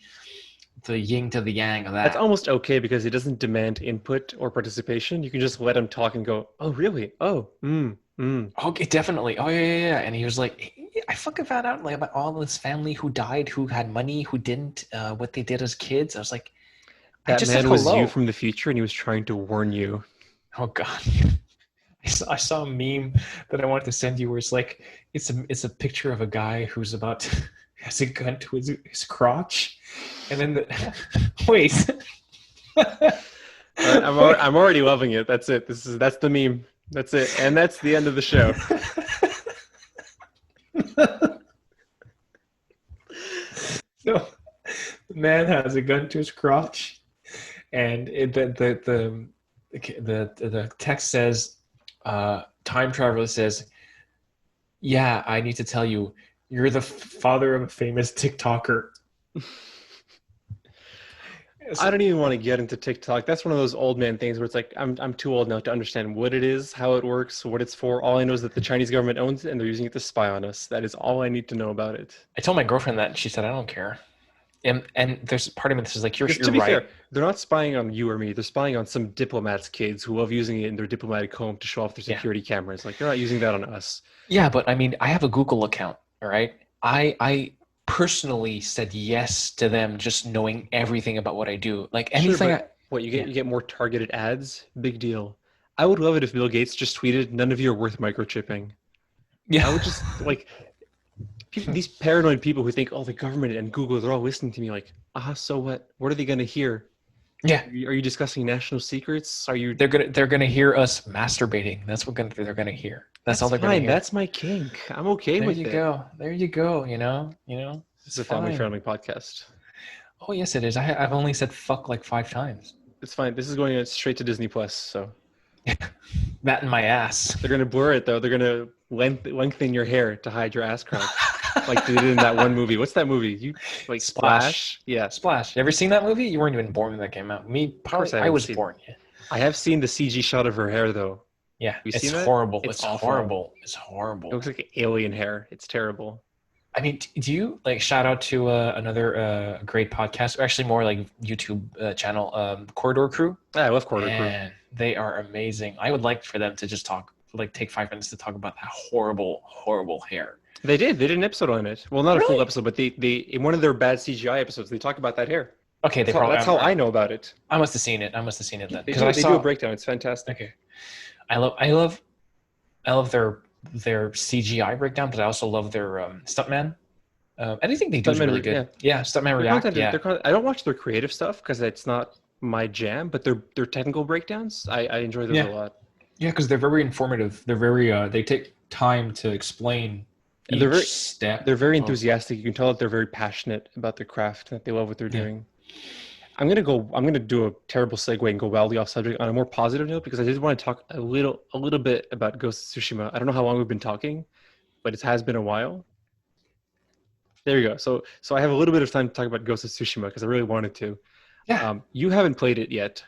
yin to the yang of that. That's almost okay because he doesn't demand input or participation. You can just let him talk and go, oh, really? Oh, Okay, definitely. Oh yeah. And he was like, I fucking found out like about all this family who died, who had money, who didn't, what they did as kids. I was like, I That just said man was you hello. from the future and he was trying to warn you. Oh god. I saw a meme that I wanted to send you where it's like it's a picture of a guy who's about to, has a gun to his crotch, and then wait. I'm already loving it. That's it. That's the meme. That's it. And that's the end of the show. So the man has a gun to his crotch, and the text says, time traveler says, "Yeah, I need to tell you, you're the father of a famous TikToker." I don't even want to get into TikTok. That's one of those old man things where it's like I'm too old now to understand what it is, how it works, what it's for. All I know is that the Chinese government owns it and they're using it to spy on us. That is all I need to know about it. I told my girlfriend that, and she said, "I don't care." And there's part of me that says like, Because you're to be right. fair, they're not spying on you or me. They're spying on some diplomats' kids who love using it in their diplomatic home to show off their Yeah. security cameras. Like they're not using that on us. Yeah, but I mean, I have a Google account, all right? I personally said yes to them just knowing everything about what I do. Like Sure, anything I but what yeah. you get more targeted ads? Big deal. I would love it if Bill Gates just tweeted, "None of you are worth microchipping." I Yeah. would just like people, these paranoid people who think, "Oh, the government and Google, they're all listening to me." Like, so what? What are they going to hear? Yeah. Are you discussing national secrets? Are you? They're gonna hear us masturbating. That's what they're gonna hear. That's all That's they're gonna fine. hear. That's my kink. I'm okay There with you it. go. There you go. This is It's a fine. family-friendly podcast. Oh yes, it is. I've only said fuck like 5 times. It's fine. This is going straight to Disney Plus, so That in my ass. they're gonna blur it though. They're gonna lengthen your hair to hide your ass crack, like they did in that one movie. What's that movie? You like Splash. Splash? Yeah. Splash. You ever seen that movie? You weren't even born when that came out. Me, Of course, probably, I I haven't was seen it. born. Yeah. I have seen the CG shot of her hair though. Yeah. You It's seen that? horrible. It's It's awful. horrible. It's It horrible. looks like alien hair. It's terrible. I mean, do you like shout out to another great podcast, or actually more like YouTube channel, Corridor Crew? Yeah, I love Quarter Crew. Man, they are amazing. I would like for them to just talk, like take 5 minutes to talk about that horrible, horrible hair. They did. They did an episode on it. Well, not a full Really? episode, but they in one of their bad CGI episodes, they talk about that hair. Okay, they probably. That's how I know about it. I must have seen it. I must have seen it then They because do I they do a saw. breakdown. It's fantastic. Okay, I love their CGI breakdown, but I also love their stuntman. Anything they do is Stuntman, really good. Yeah, stuntman Their react. content, Yeah, I don't watch their creative stuff because it's not my jam, but their technical breakdowns, I enjoy those a yeah, lot. yeah, because they're very informative. They're very they take time to explain And each step. they're very of- enthusiastic. You can tell that they're very passionate about their craft, that they love what they're Yeah. doing. I'm gonna do a terrible segue and go wildly off subject on a more positive note because I did want to talk a little bit about Ghost of Tsushima. I don't know how long we've been talking, but it has been a while. There you go. So I have a little bit of time to talk about Ghost of Tsushima because I really wanted to. Yeah, You haven't played it yet.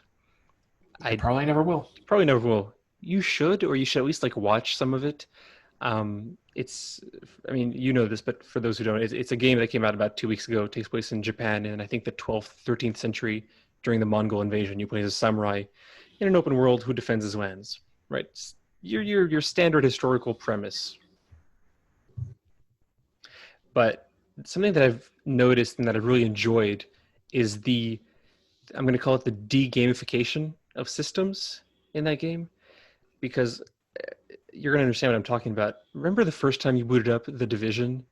I probably never will. Probably never will. You should, or you should at least like watch some of it. It's, I mean, you know this, but for those who don't, it's a game that came out about 2 weeks ago. It takes place in Japan, and I think the 12th, 13th century during the Mongol invasion. You play as a samurai in an open world who defends his lands. Right? It's your standard historical premise. But something that I've noticed and that I've really enjoyed is I'm going to call it the de-gamification of systems in that game, because you're going to understand what I'm talking about. Remember the first time you booted up The Division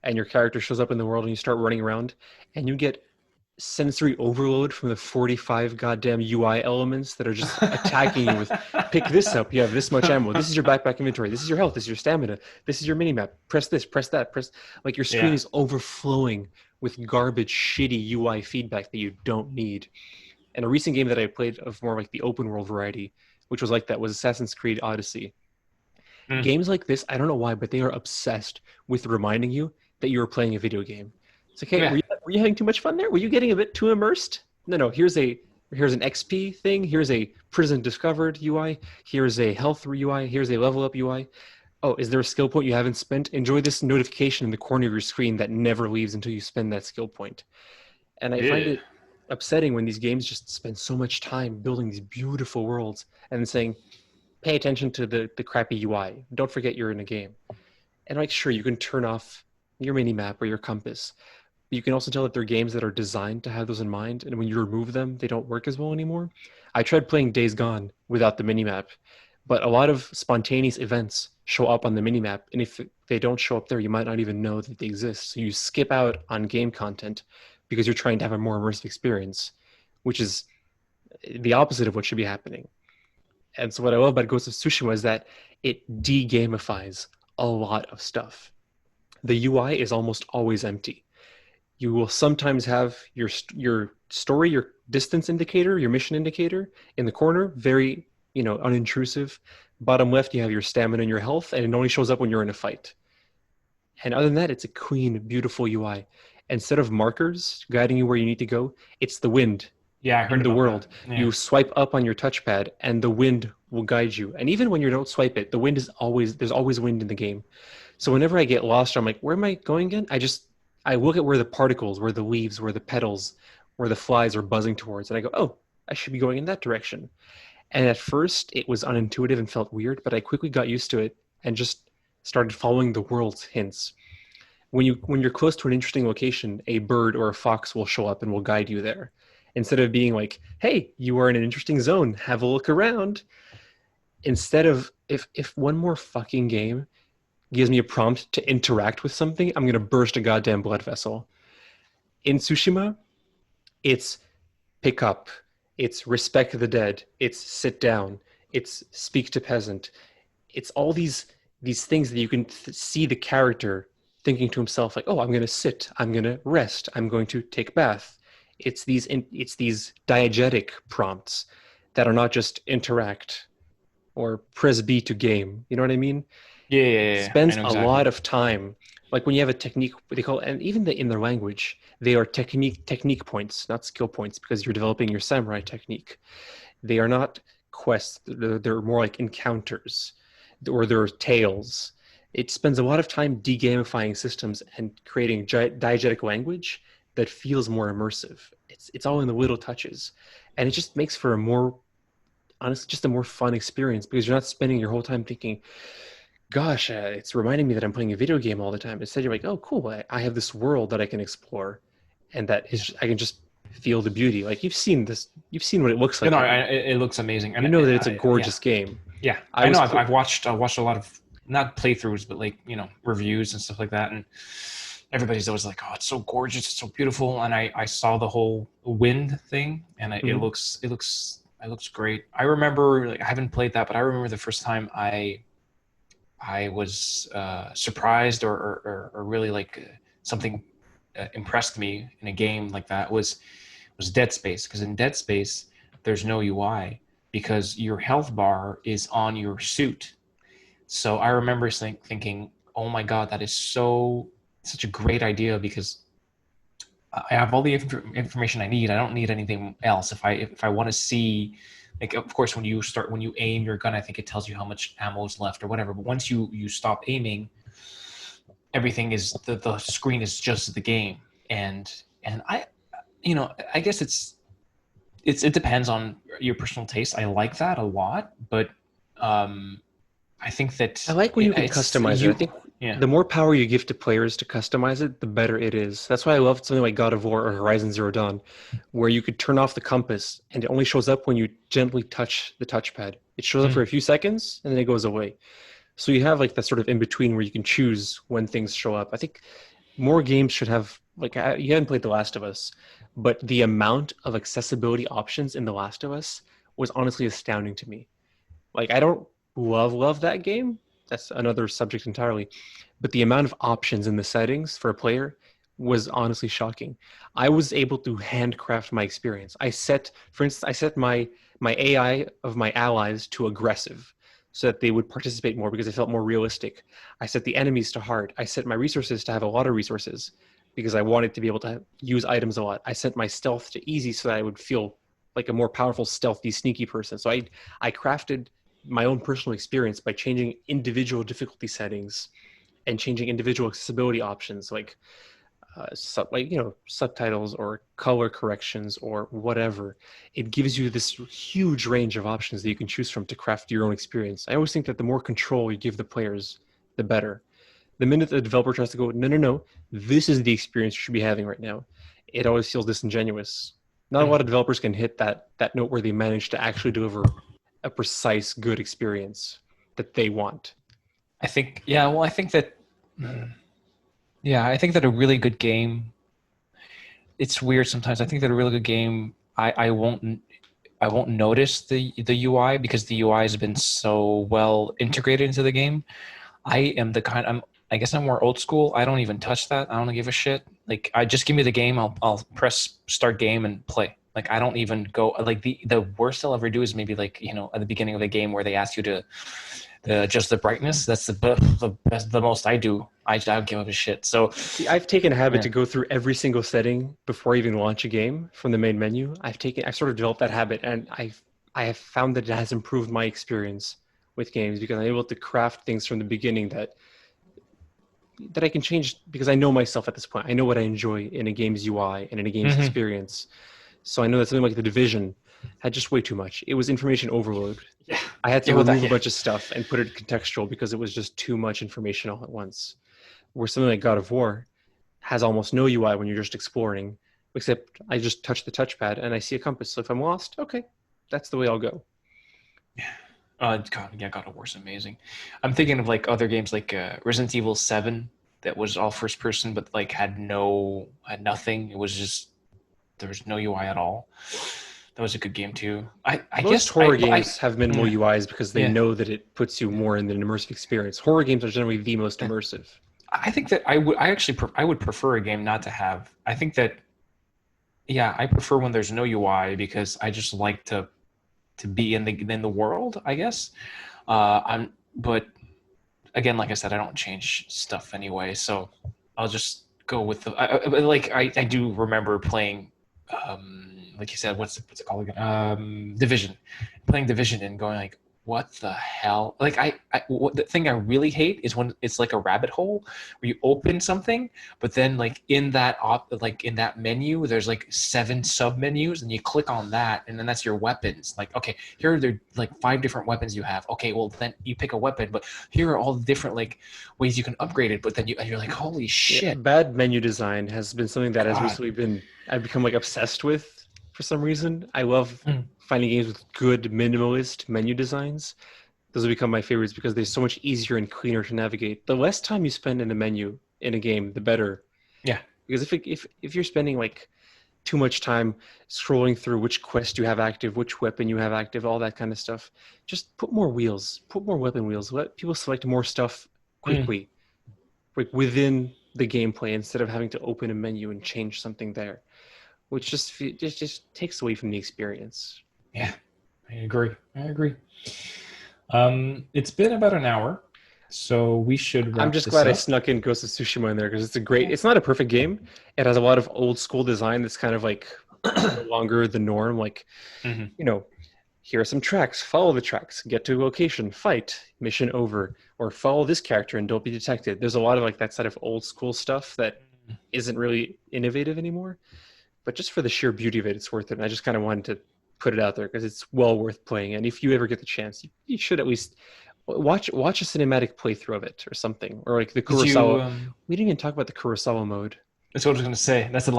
and your character shows up in the world and you start running around and you get sensory overload from the 45 goddamn UI elements that are just attacking you with, pick this up, you have this much ammo, this is your backpack inventory, this is your health, this is your stamina, this is your mini map, press this, press that, press, like your screen is overflowing with garbage, shitty UI feedback that you don't need. And a recent game that I played of more like the open world variety, which was like that, was Assassin's Creed Odyssey. Games like this, I don't know why, but they are obsessed with reminding you that you are playing a video game. It's like, hey, were you having too much fun there? Were you getting a bit too immersed? No. Here's an XP thing. Here's a prison discovered UI. Here's a health UI. Here's a level up UI. Oh, is there a skill point you haven't spent? Enjoy this notification in the corner of your screen that never leaves until you spend that skill point. And I find it upsetting when these games just spend so much time building these beautiful worlds and then saying, pay attention to the crappy UI. Don't forget you're in a game. And like, sure, you can turn off your mini map or your compass. But you can also tell that they're games that are designed to have those in mind. And when you remove them, they don't work as well anymore. I tried playing Days Gone without the mini map, but a lot of spontaneous events show up on the mini map. And if they don't show up there, you might not even know that they exist. So you skip out on game content because you're trying to have a more immersive experience, which is the opposite of what should be happening. And so what I love about Ghost of Tsushima is that it de-gamifies a lot of stuff. The UI is almost always empty. You will sometimes have your story, your distance indicator, your mission indicator in the corner, very, unintrusive. Bottom left, you have your stamina and your health, and it only shows up when you're in a fight. And other than that, it's a clean, beautiful UI. Instead of markers guiding you where you need to go, it's the wind Yeah, I heard in the about that. world. Yeah. You swipe up on your touchpad and the wind will guide you. And even when you don't swipe it, the wind is always, there's always wind in the game. So whenever I get lost, I'm like, where am I going again? I look at where the particles, where the leaves, where the petals, where the flies are buzzing towards. And I go, oh, I should be going in that direction. And at first it was unintuitive and felt weird, but I quickly got used to it and just started following the world's hints. When you're close to an interesting location, a bird or a fox will show up and will guide you there. Instead of being like, hey, you are in an interesting zone, have a look around. Instead of if one more fucking game gives me a prompt to interact with something, I'm gonna burst a goddamn blood vessel. In Tsushima, it's pick up, it's respect the dead, it's sit down, it's speak to peasant. It's all these things that you can see the character thinking to himself like, oh, I'm going to sit, I'm going to rest, I'm going to take bath. It's these diegetic prompts that are not just interact or press B to game. You know what I mean? Yeah. I Spends know a exactly. lot of time, like when you have a technique, what they call, and even in their language, they are technique points, not skill points, because you're developing your samurai technique. They are not quests. They're more like encounters, or they're tales. It spends a lot of time de-gamifying systems and creating diegetic language that feels more immersive. It's all in the little touches, and it just makes for a more, honestly, just a more fun experience because you're not spending your whole time thinking, gosh, it's reminding me that I'm playing a video game all the time. Instead, you're like, oh, cool, I have this world that I can explore, and Yeah. I can just feel the beauty. Like you've seen this, you've seen what it looks You like. know, it looks amazing, You and know that it's a yeah, gorgeous game. yeah. I I know. was I've watched a lot of not playthroughs, but like reviews and stuff like that, and everybody's always like, "Oh, it's so gorgeous, it's so beautiful." And I saw the whole wind thing, and Mhm. it looks great. I remember like I haven't played that, but I remember the first time I was surprised or really like something impressed me in a game like that was Dead Space, because in Dead Space there's no UI because your health bar is on your suit. So I remember thinking, "Oh my god, that is such a great idea because I have all the information I need. I don't need anything else. If I want to see, like, of course, when you aim your gun, I think it tells you how much ammo is left or whatever. But once you stop aiming, everything is the screen is just the game. And I guess it depends on your personal taste. I like that a lot, but um, I think I that like when you can it's customize it. I you. think Yeah. the more power you give to players to customize it, the better it is. That's why I love something like God of War or Horizon Zero Dawn, where you could turn off the compass and it only shows up when you gently touch the touchpad. It shows up for Mm. a few seconds and then it goes away. So you have like that sort of in between where you can choose when things show up. I think more games should have, like, you haven't played The Last of Us, but the amount of accessibility options in The Last of Us was honestly astounding to me. Like, I don't love that game. That's another subject entirely. But the amount of options in the settings for a player was honestly shocking. I was able to handcraft my experience. For instance, I set my AI of my allies to aggressive so that they would participate more because it felt more realistic. I set the enemies to hard. I set my resources to have a lot of resources because I wanted to be able to use items a lot. I set my stealth to easy so that I would feel like a more powerful, stealthy, sneaky person. So I crafted my own personal experience by changing individual difficulty settings and changing individual accessibility options like subtitles or color corrections or whatever. It gives you this huge range of options that you can choose from to craft your own experience. I always think that the more control you give the players, the better. The minute the developer tries to go, no, this is the experience you should be having right now, it always feels disingenuous. Not a Mm. lot of developers can hit that note where they manage to actually deliver a precise, good experience that they want. I think yeah. Well, I think that yeah. I think that a really good game. It's weird sometimes. I think that a really good game. I won't notice the UI because the UI has been so well integrated into the game. I am the kind. I guess I'm more old school. I don't even touch that. I don't give a shit. Like, I just give me the game. I'll press start game and play. Like, I don't even go. Like, the worst I'll ever do is maybe like, at the beginning of the game where they ask you to adjust the brightness. That's the best, the most I do. I don't give a shit. So See, I've taken a habit yeah. to go through every single setting before I even launch a game from the main menu. I've sort of developed that habit, and I have found that it has improved my experience with games because I'm able to craft things from the beginning that I can change because I know myself at this point. I know what I enjoy in a game's UI and in a game's Mm-hmm. experience. So I know that something like The Division had just way too much. It was information overload. Yeah. I had to Yeah, well, remove a bunch of stuff and put it contextual because it was just too much information all at once. Where something like God of War has almost no UI when you're just exploring, except I just touch the touchpad and I see a compass. So if I'm lost, okay, that's the way I'll go. God of War's amazing. I'm thinking of like other games like Resident Evil 7 that was all first person, but like had nothing. It was just there was no UI at all. That was a good game too. I Most guess horror games have minimal yeah, UIs because they yeah. know that it puts you more in an immersive experience. Horror games are generally the most immersive. I think that I would prefer a game not to have. I think that yeah, I prefer when there's no UI because I just like to be in the world, I guess. But again, like I said, I don't change stuff anyway, so I'll just go with I do remember playing, like you said, what's it called again? Division, playing Division and going like, what the hell? Like the thing I really hate is when it's like a rabbit hole where you open something, but then like in that menu, there's like 7 sub menus, and you click on that, and then that's your weapons. Like, okay, here are the like 5 different weapons you have. Okay, well then you pick a weapon, but here are all the different like ways you can upgrade it. But then you're like, holy Yeah, shit, bad menu design has been something that has God. recently been I've become like obsessed with for some reason. I love Mm. finding games with good minimalist menu designs. Those have become my favorites because they're so much easier and cleaner to navigate. The less time you spend in a menu in a game, the better. Yeah. Because if you're spending like too much time scrolling through which quest you have active, which weapon you have active, all that kind of stuff, just put more wheels, put more weapon wheels. Let people select more stuff Mm. quickly, like within the gameplay instead of having to open a menu and change something there, which just takes away from the experience. Yeah, I agree. I agree. It's been about an hour, so we should I'm wrap just this glad I up. snuck in Ghost of Tsushima in there because it's not a perfect game. It has a lot of old school design that's kind of like no longer the norm. Like, Hmm. you know, here are some tracks, follow the tracks, get to a location, fight, mission over, or follow this character and don't be detected. There's a lot of like that sort of old school stuff that isn't really innovative anymore. But just for the sheer beauty of it, it's worth it. And I just kind of wanted to put it out there because it's well worth playing. And if you ever get the chance, you should at least watch a cinematic playthrough of it or something, or like the Did you? Kurosawa. We didn't even talk about the Kurosawa mode. That's what I was going to say. That's the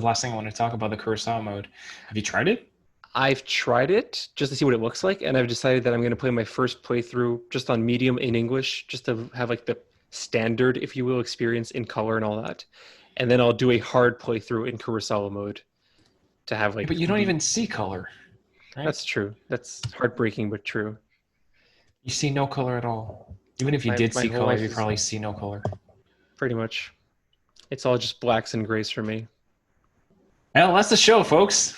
last thing I want to talk about. The Kurosawa mode. Have you tried it? I've tried it just to see what it looks like, and I've decided that I'm going to play my first playthrough just on medium in English, just to have like the standard, if you will, experience in color and all that. And then I'll do a hard playthrough in Kurosawa mode to have Yeah, like but you don't the. even see color, right? That's true. That's heartbreaking, but true. You see no color at all. Even if you My did my see whole color, life you is probably see no color. pretty much. It's all just blacks and grays for me. Well, that's the show, folks.